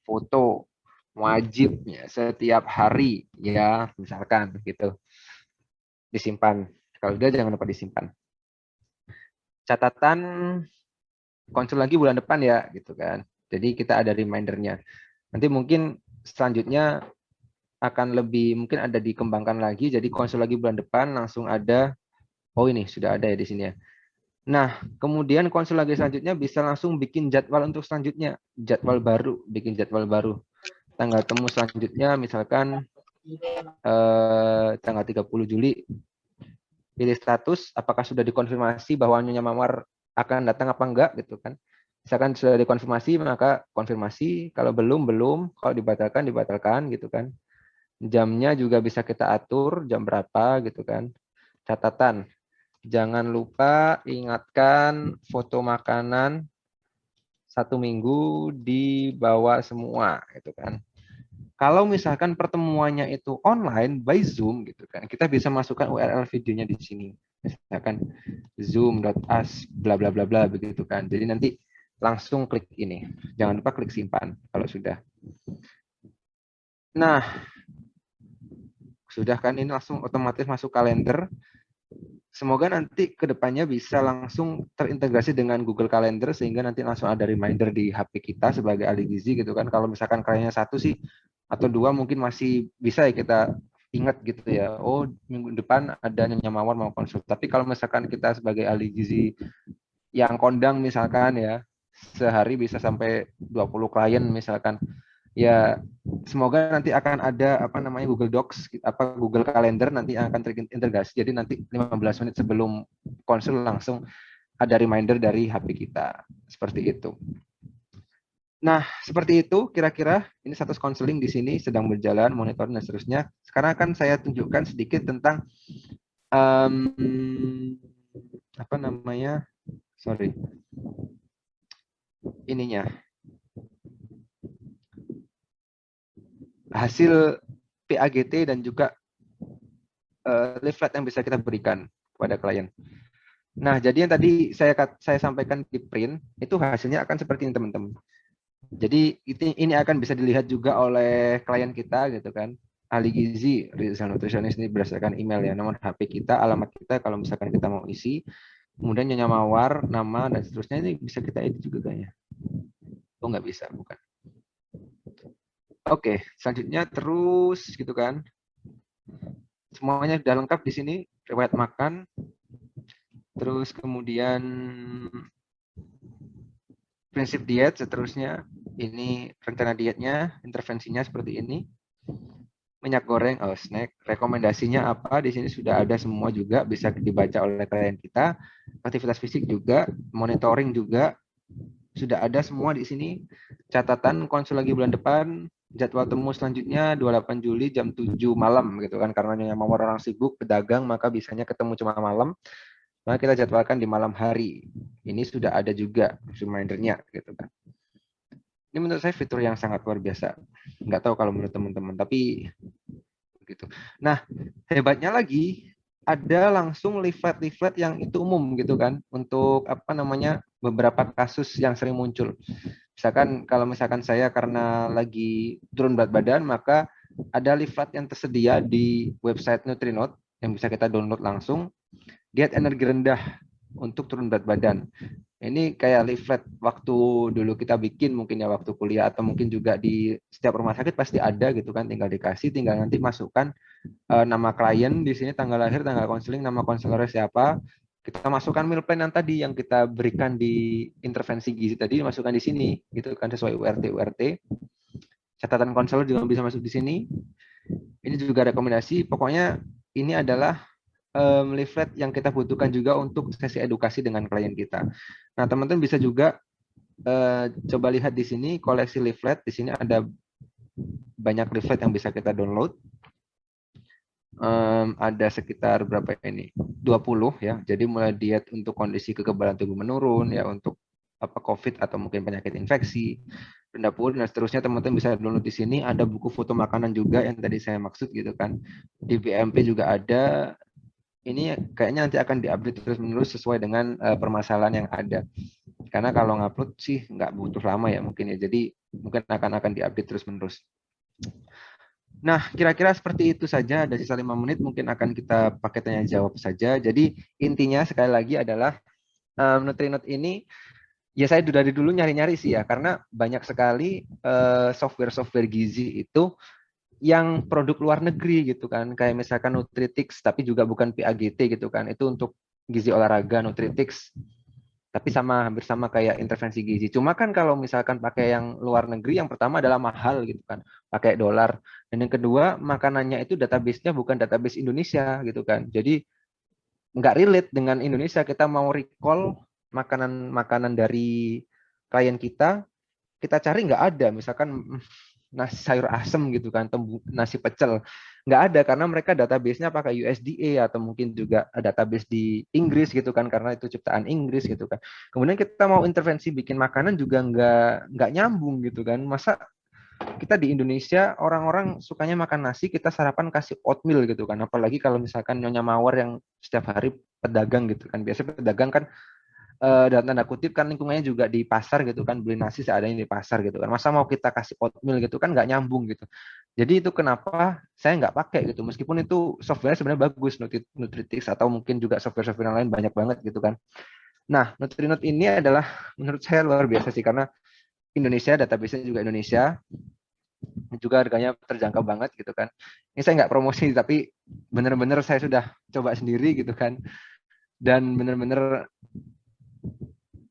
foto wajibnya setiap hari ya misalkan gitu, disimpan. Kalau udah jangan lupa disimpan. Catatan konsul lagi bulan depan ya gitu kan. Jadi kita ada remindernya. Nanti mungkin selanjutnya akan lebih mungkin ada dikembangkan lagi. Jadi konsul lagi bulan depan langsung ada. Oh ini sudah ada ya di sini ya. Nah, kemudian konsul lagi selanjutnya bisa langsung bikin jadwal untuk selanjutnya. Jadwal baru, bikin jadwal baru. Tanggal temu selanjutnya misalkan tanggal 30 Juli. Pilih status, apakah sudah dikonfirmasi bahwa Nyonya Mawar akan datang apa enggak gitu kan. Misalkan sudah dikonfirmasi, maka konfirmasi. Kalau belum, belum. Kalau dibatalkan, dibatalkan gitu kan. Jamnya juga bisa kita atur, jam berapa gitu kan. Catatan, jangan lupa ingatkan foto makanan 1 minggu dibawa semua gitu kan. Kalau misalkan pertemuannya itu online by Zoom gitu kan, kita bisa masukkan URL videonya di sini. Misalkan zoom.us bla bla bla bla begitu kan. Jadi nanti langsung klik ini. Jangan lupa klik simpan kalau sudah. Nah, sudah kan ini langsung otomatis masuk kalender. Semoga nanti kedepannya bisa langsung terintegrasi dengan Google Calendar sehingga nanti langsung ada reminder di HP kita sebagai ahli gizi gitu kan. Kalau misalkan kliennya satu sih atau dua mungkin masih bisa ya kita ingat gitu ya. Oh minggu depan ada Nyonya Mawar mau konsul. Tapi kalau misalkan kita sebagai ahli gizi yang kondang misalkan ya sehari bisa sampai 20 klien misalkan ya semoga nanti akan ada apa namanya Google Docs apa Google Calendar nanti yang akan terintegrasi jadi nanti 15 menit sebelum konsul langsung ada reminder dari HP kita seperti itu. Nah, seperti itu kira-kira ini status konseling di sini sedang berjalan, monitoring dan seterusnya. Sekarang akan saya tunjukkan sedikit tentang apa namanya? Sorry. Ininya. Hasil PAGT dan juga leaflet yang bisa kita berikan kepada klien. Nah, jadi yang tadi saya sampaikan di print itu hasilnya akan seperti ini teman-teman. Jadi ini akan bisa dilihat juga oleh klien kita gitu kan. Ahli gizi, Rizal Nutritionist ini berdasarkan email ya, nomor HP kita, alamat kita kalau misalkan kita mau isi. Kemudian Nyonya Mawar, nama dan seterusnya ini bisa kita edit juga kayaknya. Oh nggak bisa, bukan. Oke, selanjutnya terus gitu kan. Semuanya sudah lengkap di sini, riwayat makan, terus kemudian prinsip diet, seterusnya ini rencana dietnya, intervensinya seperti ini. Minyak goreng, snack, rekomendasinya apa? Di sini sudah ada semua juga, bisa dibaca oleh klien kita. Aktivitas fisik juga, monitoring juga, sudah ada semua di sini. Catatan konsul lagi bulan depan, jadwal temu selanjutnya 28 Juli jam 7 malam gitu kan, karena yang mau orang sibuk, pedagang, maka bisanya ketemu cuma malam. Maka kita jadwalkan di malam hari. Ini sudah ada juga remindernya gitu kan. Ini menurut saya fitur yang sangat luar biasa. Nggak tahu kalau menurut teman-teman, tapi gitu. Nah, hebatnya lagi ada langsung leaflet-leaflet yang itu umum gitu kan untuk apa namanya beberapa kasus yang sering muncul. Misalkan kalau misalkan saya karena lagi turun berat badan, maka ada leaflet yang tersedia di website Nutrinote yang bisa kita download langsung. Diet energi rendah untuk turun berat badan. Ini kayak leaflet waktu dulu kita bikin mungkin ya waktu kuliah atau mungkin juga di setiap rumah sakit pasti ada gitu kan, tinggal dikasih, tinggal nanti masukkan nama klien di sini, tanggal lahir, tanggal konseling, nama konselornya siapa. Kita masukkan meal plan yang tadi yang kita berikan di intervensi gizi tadi masukkan di sini gitu kan sesuai URT. Catatan konselor juga bisa masuk di sini. Ini juga rekomendasi. Pokoknya ini adalah leaflet yang kita butuhkan juga untuk sesi edukasi dengan klien kita. Nah, teman-teman bisa juga coba lihat di sini koleksi leaflet. Di sini ada banyak leaflet yang bisa kita download. ada sekitar berapa ini? 20 ya. Jadi mulai diet untuk kondisi kekebalan tubuh menurun ya, untuk apa COVID atau mungkin penyakit infeksi, benda puri dan seterusnya. Teman-teman bisa download di sini. Ada buku foto makanan juga yang tadi saya maksud gitu kan. Di BMP juga ada. Ini kayaknya nanti akan diupdate terus-menerus sesuai dengan permasalahan yang ada. Karena kalau ngupload sih nggak butuh lama ya mungkin ya. Jadi mungkin akan diupdate terus-menerus. Nah, kira-kira seperti itu saja. Ada sisa 5 menit, mungkin akan kita pakai tanya jawab saja. Jadi intinya sekali lagi adalah Nutrinot ini, ya saya dari dulu nyari-nyari sih ya, karena banyak sekali software-software gizi itu yang produk luar negeri gitu kan, kayak misalkan Nutritix, tapi juga bukan PAGT gitu kan. Itu untuk gizi olahraga Nutritix, tapi hampir sama kayak intervensi gizi. Cuma kan kalau misalkan pakai yang luar negeri, yang pertama adalah mahal gitu kan, pakai dolar. Dan yang kedua, makanannya itu database-nya bukan database Indonesia gitu kan. Jadi nggak relate dengan Indonesia. Kita mau recall makanan-makanan dari klien kita cari nggak ada. Misalkan nasi sayur asem gitu kan, nasi pecel. Nggak ada karena mereka database-nya pakai USDA atau mungkin juga database di Inggris gitu kan, karena itu ciptaan Inggris gitu kan. Kemudian kita mau intervensi bikin makanan juga nggak nyambung gitu kan. Masa kita di Indonesia orang-orang sukanya makan nasi, kita sarapan kasih oatmeal gitu kan. Apalagi kalau misalkan Nyonya Mawar yang setiap hari pedagang gitu kan. Biasanya pedagang kan dalam tanda kutip kan lingkungannya juga di pasar gitu kan, beli nasi seadanya di pasar gitu kan. Masa mau kita kasih oatmeal gitu kan, nggak nyambung gitu. Jadi itu kenapa saya nggak pakai gitu, meskipun itu software sebenarnya bagus, Nutritix atau mungkin juga software-software yang lain banyak banget gitu kan. Nah, Nutrinot ini adalah menurut saya luar biasa sih, karena Indonesia, database-nya juga Indonesia, juga harganya terjangkau banget gitu kan. Ini saya nggak promosi, tapi bener-bener saya sudah coba sendiri gitu kan, dan bener-bener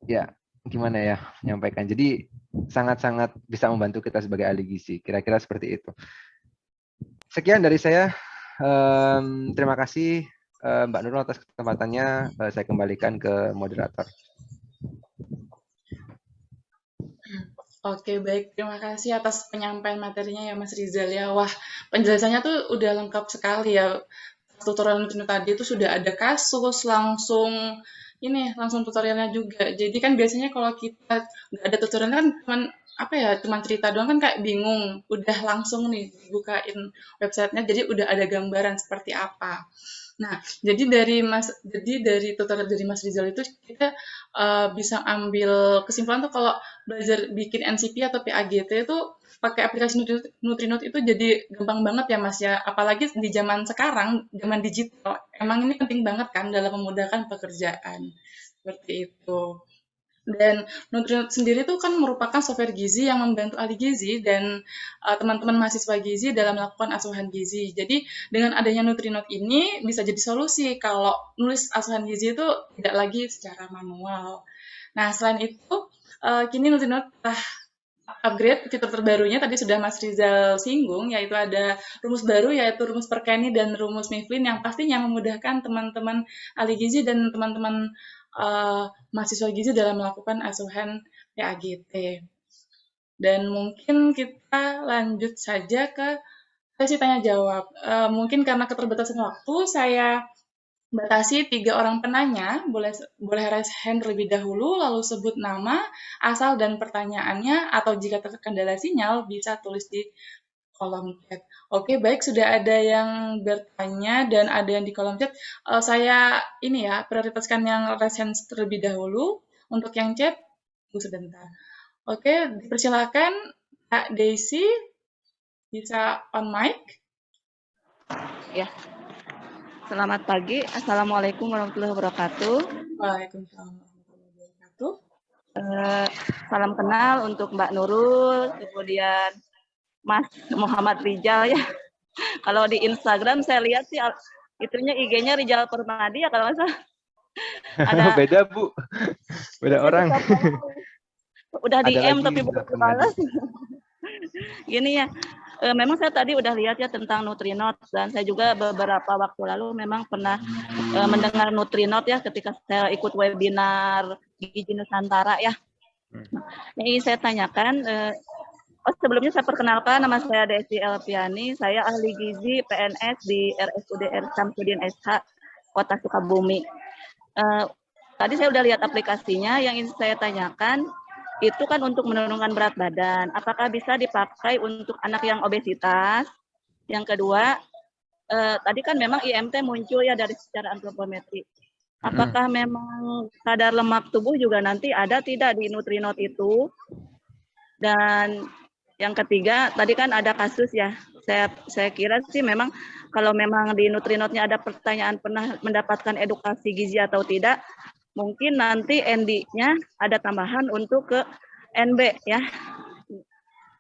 ya gimana ya menyampaikan. Jadi sangat-sangat bisa membantu kita sebagai ahli gizi. Kira-kira seperti itu. Sekian dari saya. Terima kasih Mbak Nurul atas kesempatannya. Saya kembalikan ke moderator. Oke, baik. Terima kasih atas penyampaian materinya ya, Mas Rizal ya. Wah, penjelasannya tuh udah lengkap sekali ya. Tutorial Nutri tadi itu sudah ada kasus, langsung tutorialnya juga. Jadi kan biasanya kalau kita nggak ada tutorialnya kan cuman apa ya, cuman cerita doang kan kayak bingung. Udah langsung nih bukain websitenya, jadi udah ada gambaran seperti apa. Nah, jadi dari tutorial dari Mas Rizal itu kita bisa ambil kesimpulan tuh kalau belajar bikin NCP atau PAGT itu pakai aplikasi Nutrinote itu jadi gampang banget ya Mas ya. Apalagi di zaman sekarang, zaman digital, emang ini penting banget kan dalam memudahkan pekerjaan. Seperti itu. Dan Nutrinote sendiri itu kan merupakan software gizi yang membantu ahli gizi dan teman-teman mahasiswa gizi dalam melakukan asuhan gizi. Jadi dengan adanya Nutrinote ini bisa jadi solusi kalau nulis asuhan gizi itu tidak lagi secara manual. Nah, selain itu, kini Nutrinote telah upgrade fitur terbarunya tadi sudah Mas Rizal singgung, yaitu ada rumus baru, yaitu rumus Perkeni dan rumus Mifflin yang pastinya memudahkan teman-teman ahli gizi dan teman-teman mahasiswa gizi dalam melakukan asuhan PAGT. Dan mungkin kita lanjut saja ke sesi tanya jawab. Mungkin karena keterbatasan waktu, saya batasi 3 orang penanya, boleh raise hand terlebih dahulu, lalu sebut nama, asal, dan pertanyaannya, atau jika terkendala sinyal, bisa tulis di kolom chat. Oke, baik, sudah ada yang bertanya dan ada yang di kolom chat. Saya prioritaskan yang raise hand terlebih dahulu. Untuk yang chat, tunggu sebentar. Oke, dipersilakan Kak Daisy, bisa on mic. Ya. Selamat pagi. Assalamualaikum warahmatullahi wabarakatuh. Waalaikumsalam warahmatullahi wabarakatuh. Salam kenal untuk Mbak Nurul, kemudian Mas Muhammad Rizal ya. Kalau di Instagram saya lihat sih itunya IG-nya Rizal Permadi ya kalau nggak salah. Ada beda Bu, beda orang. Udah di M tapi belum dibalas. Gini ya. Memang saya tadi udah lihat ya tentang Nutrinote dan saya juga beberapa waktu lalu memang pernah mendengar Nutrinote ya ketika saya ikut webinar Gizi Nusantara ya. Ini saya tanyakan sebelumnya saya perkenalkan, nama saya Desi Elviani, saya ahli gizi PNS di RSUD R. Samsudin SH, Kota Sukabumi. Tadi saya udah lihat aplikasinya, yang ingin saya tanyakan, itu kan untuk menurunkan berat badan. Apakah bisa dipakai untuk anak yang obesitas? Yang kedua, tadi kan memang IMT muncul ya dari secara antropometri. Apakah memang kadar lemak tubuh juga nanti ada tidak di Nutrinot itu? Dan yang ketiga, tadi kan ada kasus ya. Saya kira sih memang kalau memang di Nutrinotnya ada pertanyaan pernah mendapatkan edukasi gizi atau tidak, mungkin nanti ND-nya ada tambahan untuk ke NB ya,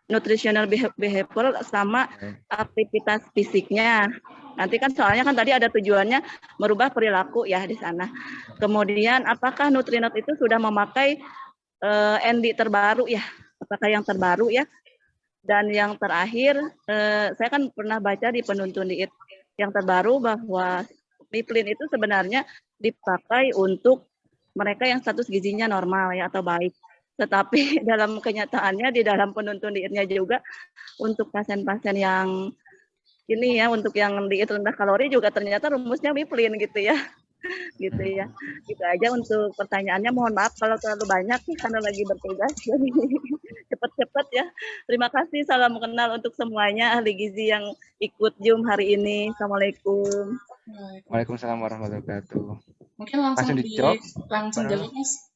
nutritional behavior sama aktivitas fisiknya. Nanti kan soalnya kan tadi ada tujuannya merubah perilaku ya di sana. Kemudian apakah Nutrinot itu sudah memakai ND terbaru ya? Apakah yang terbaru ya? Dan yang terakhir, saya kan pernah baca di penuntun diet yang terbaru bahwa Miplin itu sebenarnya dipakai untuk mereka yang status gizinya normal ya atau baik. Tetapi dalam kenyataannya di dalam penuntun dietnya juga untuk pasien-pasien yang ini ya, untuk yang diet rendah kalori juga ternyata rumusnya Miplin gitu ya. Gitu ya. Gitu aja untuk pertanyaannya. Mohon maaf kalau terlalu banyak karena lagi bertugas. Jadi cepat-cepat ya. Terima kasih. Salam kenal untuk semuanya ahli gizi yang ikut Zoom hari ini. Assalamualaikum. Waalaikumsalam warahmatullahi wabarakatuh. Mungkin langsung dijawab. Langsung jawab, Mas.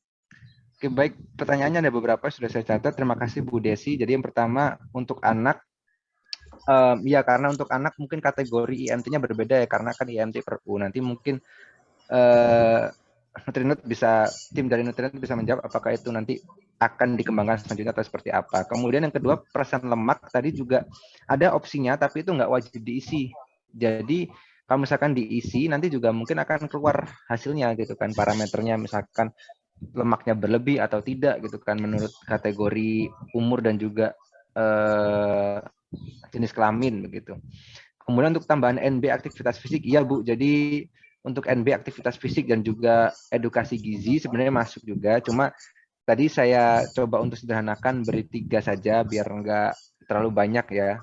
Oke, baik. Pertanyaannya ada beberapa sudah saya catat. Terima kasih Bu Desi. Jadi yang pertama untuk anak, ya karena untuk anak mungkin kategori IMT-nya berbeda ya, karena kan IMT per U. Nanti mungkin Nutrinot bisa, tim dari Nutrinot bisa menjawab apakah itu nanti akan dikembangkan selanjutnya atau seperti apa. Kemudian yang kedua, persen lemak tadi juga ada opsinya, tapi itu nggak wajib diisi. Jadi kalau misalkan diisi, nanti juga mungkin akan keluar hasilnya gitu kan, parameternya misalkan lemaknya berlebih atau tidak gitu kan, menurut kategori umur dan juga jenis kelamin begitu. Kemudian untuk tambahan NB aktivitas fisik, iya Bu. Jadi untuk NB aktivitas fisik dan juga edukasi gizi sebenarnya masuk juga. Cuma tadi saya coba untuk sederhanakan beri 3 saja biar enggak terlalu banyak ya.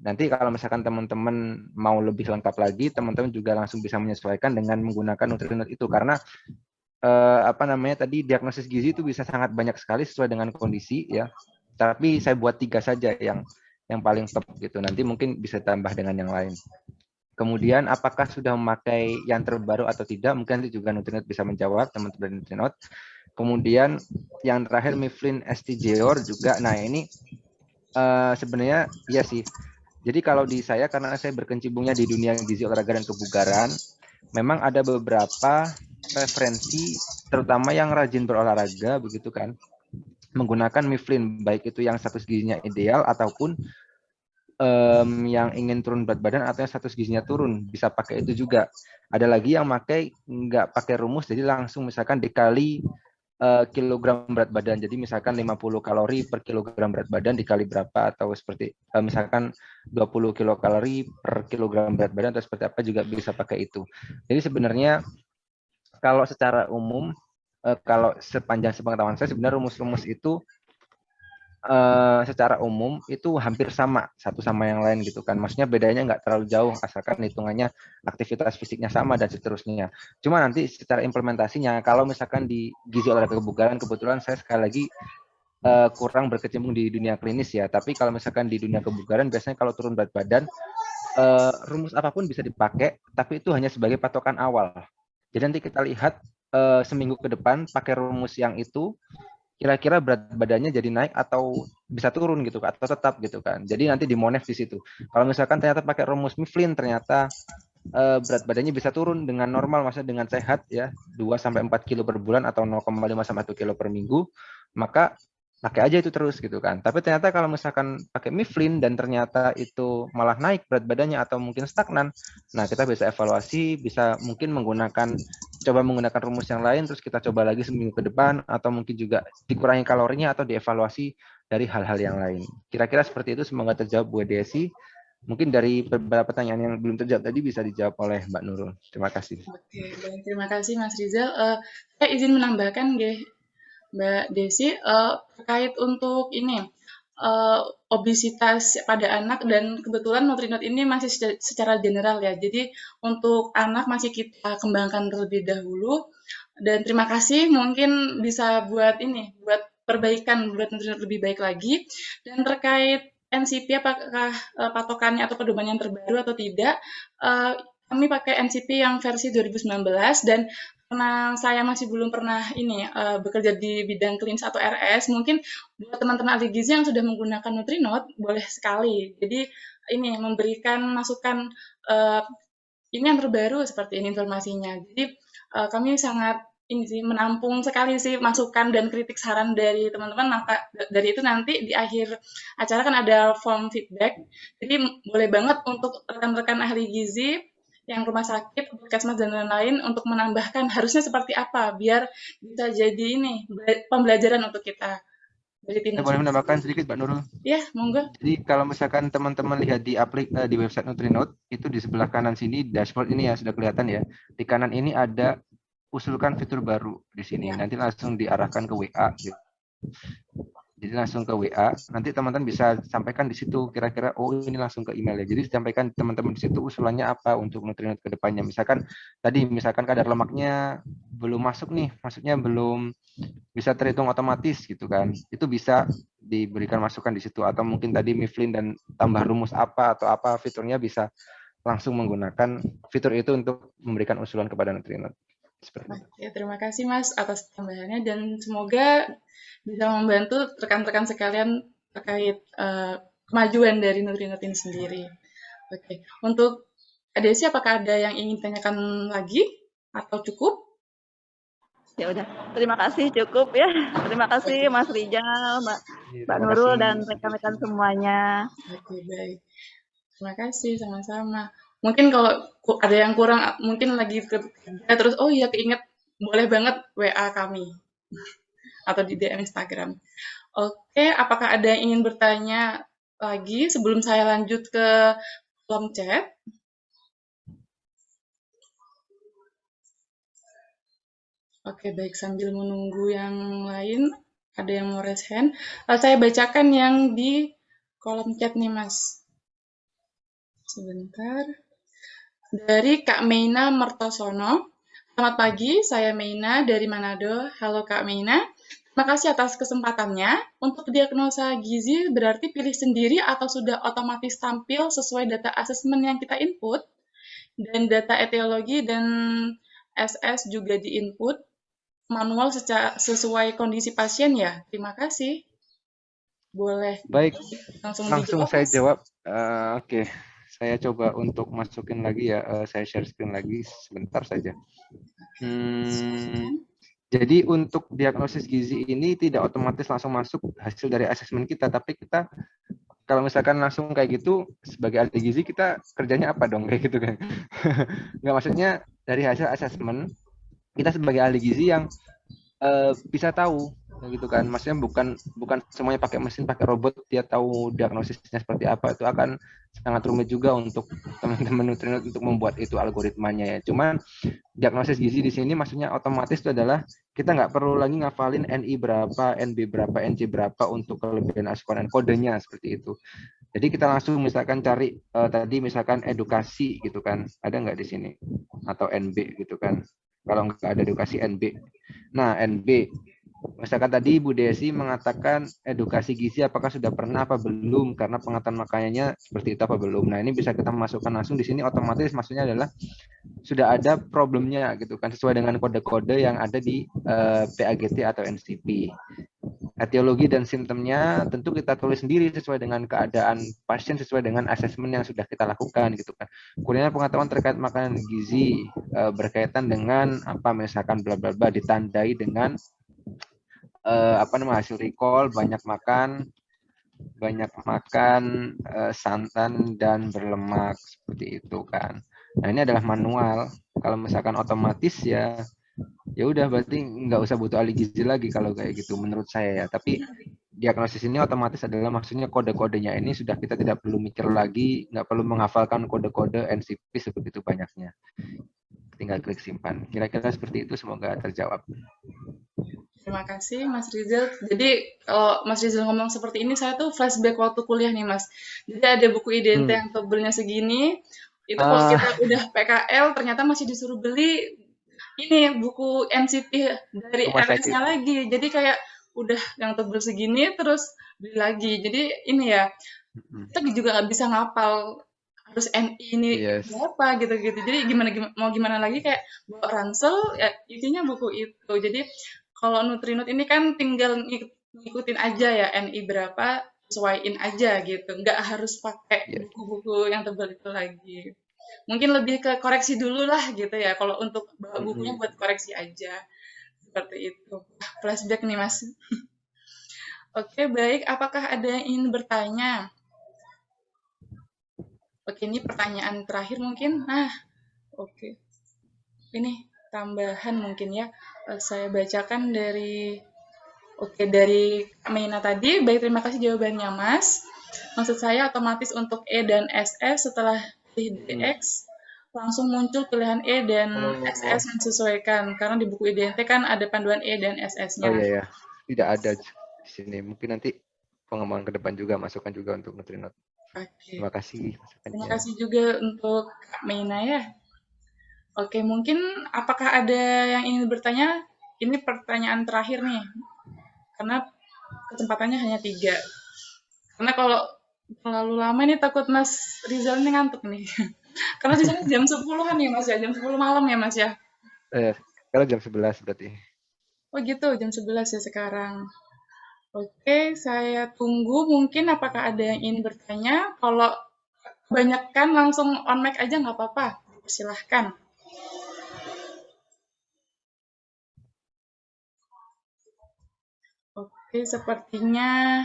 Nanti kalau misalkan teman-teman mau lebih lengkap lagi, teman-teman juga langsung bisa menyesuaikan dengan menggunakan Nutrinot itu, karena tadi diagnosis gizi itu bisa sangat banyak sekali sesuai dengan kondisi ya. Tapi saya buat 3 saja yang paling top gitu. Nanti mungkin bisa tambah dengan yang lain. Kemudian apakah sudah memakai yang terbaru atau tidak? Mungkin nanti juga Nutrinot bisa menjawab, teman-teman Nutrinot. Kemudian yang terakhir Miplin STJOR juga. Nah ini sebenarnya iya sih. Jadi kalau di saya, karena saya berkecimpungnya di dunia gizi olahraga dan kebugaran, memang ada beberapa referensi, terutama yang rajin berolahraga begitu kan, menggunakan Miplin, baik itu yang status gizinya ideal ataupun yang ingin turun berat badan atau yang status gizinya turun, bisa pakai itu juga. Ada lagi yang pakai nggak pakai rumus, jadi langsung misalkan dikali kilogram berat badan. Jadi misalkan 50 kalori per kilogram berat badan dikali berapa, atau seperti misalkan 20 kilokalori per kilogram berat badan atau seperti apa, juga bisa pakai itu. Jadi sebenarnya kalau secara umum, kalau sepanjang sepengetahuan saya, sebenarnya rumus-rumus itu secara umum itu hampir sama satu sama yang lain gitu kan. Maksudnya bedanya nggak terlalu jauh, asalkan hitungannya aktivitas fisiknya sama dan seterusnya. Cuma nanti secara implementasinya, kalau misalkan di gizi olahraga kebugaran, kebetulan saya sekali lagi kurang berkecimpung di dunia klinis ya. Tapi kalau misalkan di dunia kebugaran, biasanya kalau turun berat badan, rumus apapun bisa dipakai, tapi itu hanya sebagai patokan awal. Jadi nanti kita lihat seminggu ke depan pakai rumus yang itu, kira-kira berat badannya jadi naik atau bisa turun gitu, atau tetap gitu kan. Jadi nanti dimonef di situ. Kalau misalkan ternyata pakai rumus Miplin, ternyata berat badannya bisa turun dengan normal, maksudnya dengan sehat ya, 2-4 kilo per bulan atau 0,5-1 kilo per minggu, maka pakai aja itu terus gitu kan. Tapi ternyata kalau misalkan pakai Miplin dan ternyata itu malah naik berat badannya atau mungkin stagnan, nah kita bisa evaluasi, bisa mungkin coba menggunakan rumus yang lain, terus kita coba lagi seminggu ke depan, atau mungkin juga dikurangi kalorinya atau dievaluasi dari hal-hal yang lain. Kira-kira seperti itu, semoga terjawab Bu Desi. Mungkin dari beberapa pertanyaan yang belum terjawab tadi bisa dijawab oleh Mbak Nurul. Terima kasih. Oke, baik. Terima kasih Mas Rizal. Saya izin menambahkan deh, Mbak Desi, terkait untuk ini, obesitas pada anak, dan kebetulan Nutrinot ini masih secara general ya. Jadi untuk anak masih kita kembangkan terlebih dahulu, dan terima kasih mungkin bisa buat ini, buat perbaikan, buat Nutrinot lebih baik lagi. Dan terkait NCP, apakah patokannya atau pedoman yang terbaru atau tidak, kami pakai NCP yang versi 2019, dan karena saya masih belum pernah ini bekerja di bidang klinis atau RS, mungkin buat teman-teman ahli gizi yang sudah menggunakan Nutrinot boleh sekali. Jadi ini memberikan masukan ini yang terbaru seperti ini informasinya. Jadi kami sangat ini sih menampung sekali sih masukan dan kritik saran dari teman-teman. Maka dari itu nanti di akhir acara kan ada form feedback. Jadi boleh banget untuk rekan-rekan ahli gizi yang rumah sakit, puskesmas dan lain-lain untuk menambahkan harusnya seperti apa biar bisa jadi ini pembelajaran untuk kita dari tim. Saya boleh menambahkan sedikit, Mbak Nurul? Ya, monggo. Jadi kalau misalkan teman-teman lihat di website Nutrinot, itu di sebelah kanan sini dashboard ini ya sudah kelihatan ya. Di kanan ini ada usulkan fitur baru di sini. Nanti langsung diarahkan ke WA. Gitu. Jadi langsung ke WA, nanti teman-teman bisa sampaikan di situ kira-kira ini langsung ke email ya. Jadi sampaikan teman-teman di situ usulannya apa untuk Nutrinot ke depannya. Misalkan kadar lemaknya belum masuk nih, maksudnya belum bisa terhitung otomatis gitu kan. Itu bisa diberikan masukan di situ, atau mungkin tadi Mifflin dan tambah rumus apa atau apa fiturnya, bisa langsung menggunakan fitur itu untuk memberikan usulan kepada Nutrinot. Ya, terima kasih Mas atas tambahannya, dan semoga bisa membantu rekan-rekan sekalian terkait kemajuan dari Nutrinot ini sendiri. Oke, untuk Desi, apakah ada yang ingin tanyakan lagi atau cukup? Ya udah, terima kasih, cukup ya. Terima kasih Mas Rijal, Mbak Nurul, dan rekan-rekan semuanya. Oke, baik. Terima kasih, sama-sama. Mungkin kalau ada yang kurang, mungkin lagi kerja terus, oh iya keinget, boleh banget WA kami atau di DM Instagram. Oke, apakah ada yang ingin bertanya lagi sebelum saya lanjut ke kolom chat? Oke, baik, sambil menunggu yang lain, ada yang mau raise hand. Saya bacakan yang di kolom chat nih, Mas. Sebentar. Dari Kak Meina Mertosono. Selamat pagi, saya Meina dari Manado. Halo Kak Meina. Terima kasih atas kesempatannya. Untuk diagnosa gizi berarti pilih sendiri atau sudah otomatis tampil sesuai data asesmen yang kita input? Dan data etiologi dan SS juga di-input manual sesuai kondisi pasien ya? Terima kasih. Boleh. Baik, langsung saya jawab. Oke. Saya coba untuk masukin lagi ya, saya share screen lagi sebentar saja. Jadi untuk diagnosis gizi ini tidak otomatis langsung masuk hasil dari asesmen kita, tapi kita kalau misalkan langsung kayak gitu sebagai ahli gizi kita kerjanya apa dong kayak gitu kan? Nggak, maksudnya dari hasil asesmen kita sebagai ahli gizi yang bisa tahu gitu kan, maksudnya bukan semuanya pakai mesin, pakai robot dia tahu diagnosisnya seperti apa. Itu akan sangat rumit juga untuk teman-teman Nutrinot untuk membuat itu algoritmanya ya. Cuman diagnosis gizi di sini maksudnya otomatis itu adalah kita nggak perlu lagi ngafalin NI berapa, NB berapa, NC berapa untuk kelebihan asupan dan kodenya seperti itu. Jadi kita langsung misalkan cari tadi misalkan edukasi gitu kan, ada nggak di sini, atau NB gitu kan. Kalau nggak ada edukasi NB. Nah, NB misalkan tadi Bu Desi mengatakan edukasi gizi apakah sudah pernah apa belum, karena pengetahuan makanannya seperti itu apa belum. Nah, ini bisa kita masukkan langsung di sini, otomatis maksudnya adalah sudah ada problemnya gitu kan, sesuai dengan kode-kode yang ada di PAGT atau NCP. Etiologi dan simptomnya tentu kita tulis sendiri sesuai dengan keadaan pasien, sesuai dengan asesmen yang sudah kita lakukan gitu kan. Kemudian pengetahuan terkait makanan gizi berkaitan dengan apa, misalkan bla bla bla, ditandai dengan hasil recall, banyak makan santan dan berlemak seperti itu kan. Nah, ini adalah manual. Kalau misalkan otomatis ya udah, berarti nggak usah butuh ahli gizi lagi kalau kayak gitu menurut saya ya. Tapi diagnosis ini otomatis adalah maksudnya kode-kodenya ini sudah kita tidak perlu mikir lagi, nggak perlu menghafalkan kode-kode NCP sebegitu banyaknya. Tinggal klik simpan. Kira-kira seperti itu, semoga terjawab. Terima kasih Mas Rizal. Jadi kalau Mas Rizal ngomong seperti ini, saya tuh flashback waktu kuliah nih Mas. Jadi ada buku identitas yang tebelnya segini, itu kalau kita udah PKL ternyata masih disuruh beli ini buku NCT dari Rumah sakit. RS-nya lagi. Jadi kayak udah yang tebel segini terus beli lagi. Jadi ini ya, kita juga nggak bisa ngapal harus NI ini berapa gitu-gitu. Jadi mau gimana lagi kayak bawa ransel ya isinya buku itu. Jadi kalau Nutrinut ini kan tinggal ngikutin aja ya NI berapa, sesuaiin aja gitu. Nggak harus pakai buku-buku yang tebal itu lagi. Mungkin lebih ke koreksi dulu lah gitu ya. Kalau untuk bawa bukunya buat koreksi aja. Seperti itu. Flashback nih Mas. Oke, baik. Apakah ada yang ingin bertanya? Oke, ini pertanyaan terakhir mungkin. Oke. Ini tambahan mungkin ya. Saya bacakan dari Meina tadi. Baik, terima kasih jawabannya, Mas. Maksud saya otomatis untuk E dan SS setelah pilih DX langsung muncul pilihan E dan SS yang disesuaikan. Karena di buku IDNT kan ada panduan E dan SS-nya. Oh iya, tidak ada di sini. Mungkin nanti pengembangan ke depan juga, masukkan juga untuk Nutrinot. Oke. Terima kasih. Terima kasih juga untuk Kak Meina ya. Oke, mungkin apakah ada yang ingin bertanya? Ini pertanyaan terakhir nih. Karena kesempatannya hanya 3. Karena kalau terlalu lama ini takut Mas Rizal ini ngantuk nih. Karena di sana jam 10-an ya Mas ya, jam 10 malam ya Mas ya. Sekarang jam 11 berarti. Oh gitu, jam 11 ya sekarang. Oke, saya tunggu mungkin apakah ada yang ingin bertanya. Kalau kebanyakan langsung on mic aja nggak apa-apa. Silahkan. Oke, sepertinya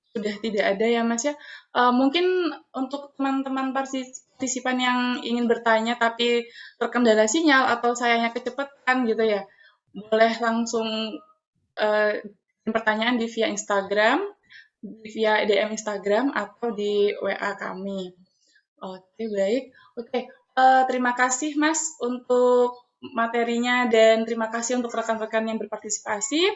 sudah tidak ada ya Mas ya. Mungkin untuk teman-teman partisipan yang ingin bertanya tapi terkendala sinyal atau sayanya kecepatan gitu ya, boleh langsung pertanyaan di via Instagram, via DM Instagram atau di WA kami. Oke, baik. Oke, terima kasih Mas untuk materinya dan terima kasih untuk rekan-rekan yang berpartisipasi.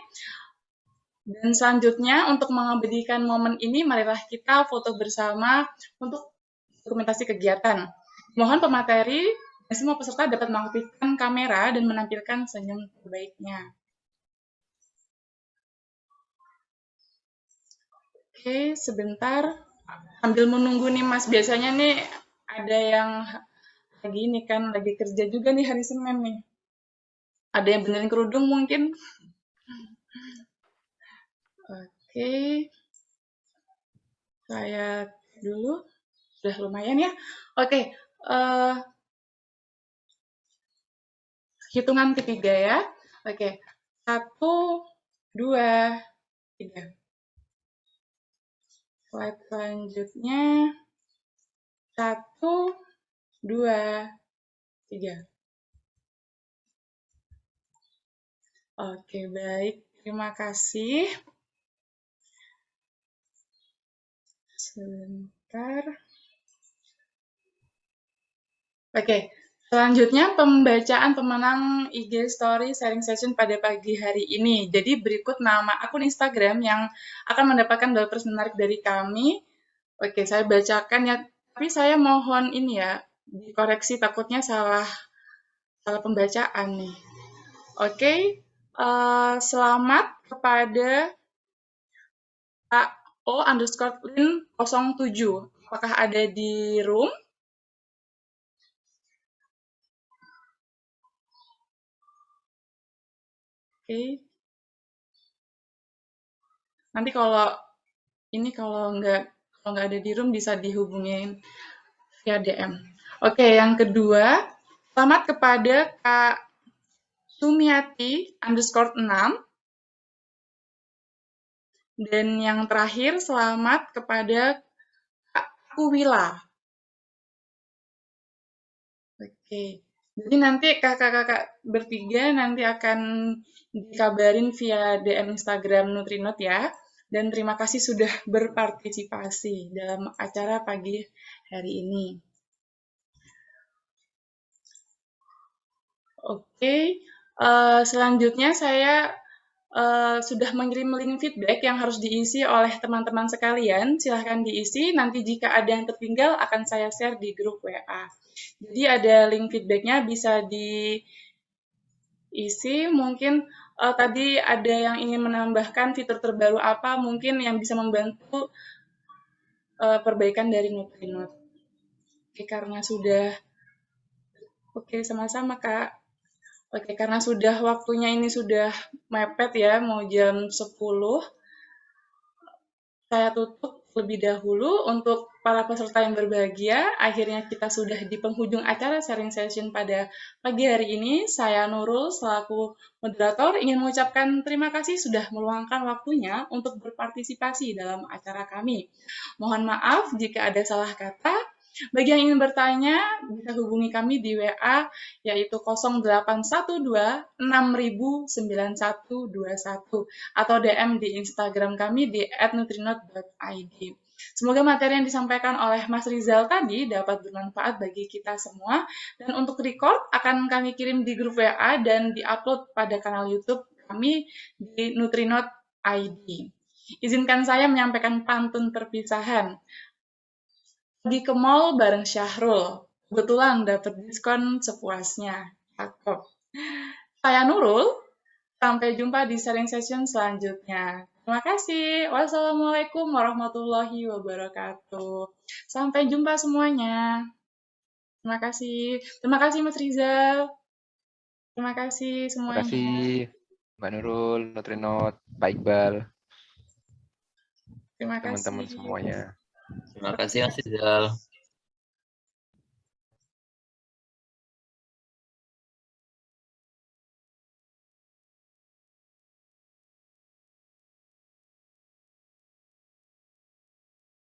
Dan selanjutnya, untuk mengabadikan momen ini, marilah kita foto bersama untuk dokumentasi kegiatan. Mohon pemateri dan semua peserta dapat mengaktifkan kamera dan menampilkan senyum terbaiknya. Oke, sebentar. Sambil menunggu nih Mas, biasanya nih ada yang lagi ini kan, lagi kerja juga nih hari Senin nih. Ada yang benerin kerudung mungkin. Oke, saya dulu. Sudah lumayan ya. Oke, hitungan ketiga ya. Oke, 1, 2, 3. Slide selanjutnya. 1, 2, 3. Oke, baik. Terima kasih. Sebentar. Oke, selanjutnya pembacaan pemenang IG Story Sharing Session pada pagi hari ini. Jadi berikut nama akun Instagram yang akan mendapatkan balpers menarik dari kami. Oke, saya bacakan ya. Tapi saya mohon ini ya, dikoreksi takutnya salah pembacaan nih. Oke, selamat kepada AO_Lin07. Apakah ada di room? Oke. Nanti kalau nggak ada di room bisa dihubungin via DM. Oke, yang kedua, selamat kepada Kak Sumiati_6. Dan yang terakhir, selamat kepada Kak Kuwila. Oke, jadi nanti kakak-kakak bertiga nanti akan dikabarin via DM Instagram Nutrinot ya. Dan terima kasih sudah berpartisipasi dalam acara pagi hari ini. Oke, selanjutnya saya sudah mengirim link feedback yang harus diisi oleh teman-teman sekalian. Silahkan diisi, nanti jika ada yang tertinggal akan saya share di grup WA. Jadi ada link feedbacknya bisa diisi, mungkin tadi ada yang ingin menambahkan fitur terbaru apa, mungkin yang bisa membantu perbaikan dari Nutrinot. Oke, karena sudah, oke sama-sama Kak. Oke, karena sudah waktunya ini sudah mepet ya, mau jam 10, saya tutup lebih dahulu untuk para peserta yang berbahagia. Akhirnya kita sudah di penghujung acara sharing session pada pagi hari ini. Saya Nurul selaku moderator ingin mengucapkan terima kasih sudah meluangkan waktunya untuk berpartisipasi dalam acara kami. Mohon maaf jika ada salah kata. Bagi yang ingin bertanya, bisa hubungi kami di WA, yaitu 0812 60009121 atau DM di Instagram kami di @nutrinot.id. Semoga materi yang disampaikan oleh Mas Rizal tadi dapat bermanfaat bagi kita semua. Dan untuk record akan kami kirim di grup WA dan diupload pada kanal YouTube kami di Nutrinot.id. Izinkan saya menyampaikan pantun perpisahan. Pergi ke mall bareng Syahrul. Kebetulan dapat diskon sepuasnya. Cakep. Saya Nurul. Sampai jumpa di sharing session selanjutnya. Terima kasih. Wassalamualaikum warahmatullahi wabarakatuh. Sampai jumpa semuanya. Terima kasih. Terima kasih Mas Rizal. Terima kasih Terima semuanya. kasih Mbak Nurul, Nutrinot, Pak Iqbal, Terima teman-teman kasih. semuanya. Terima kasih Mas Rizal.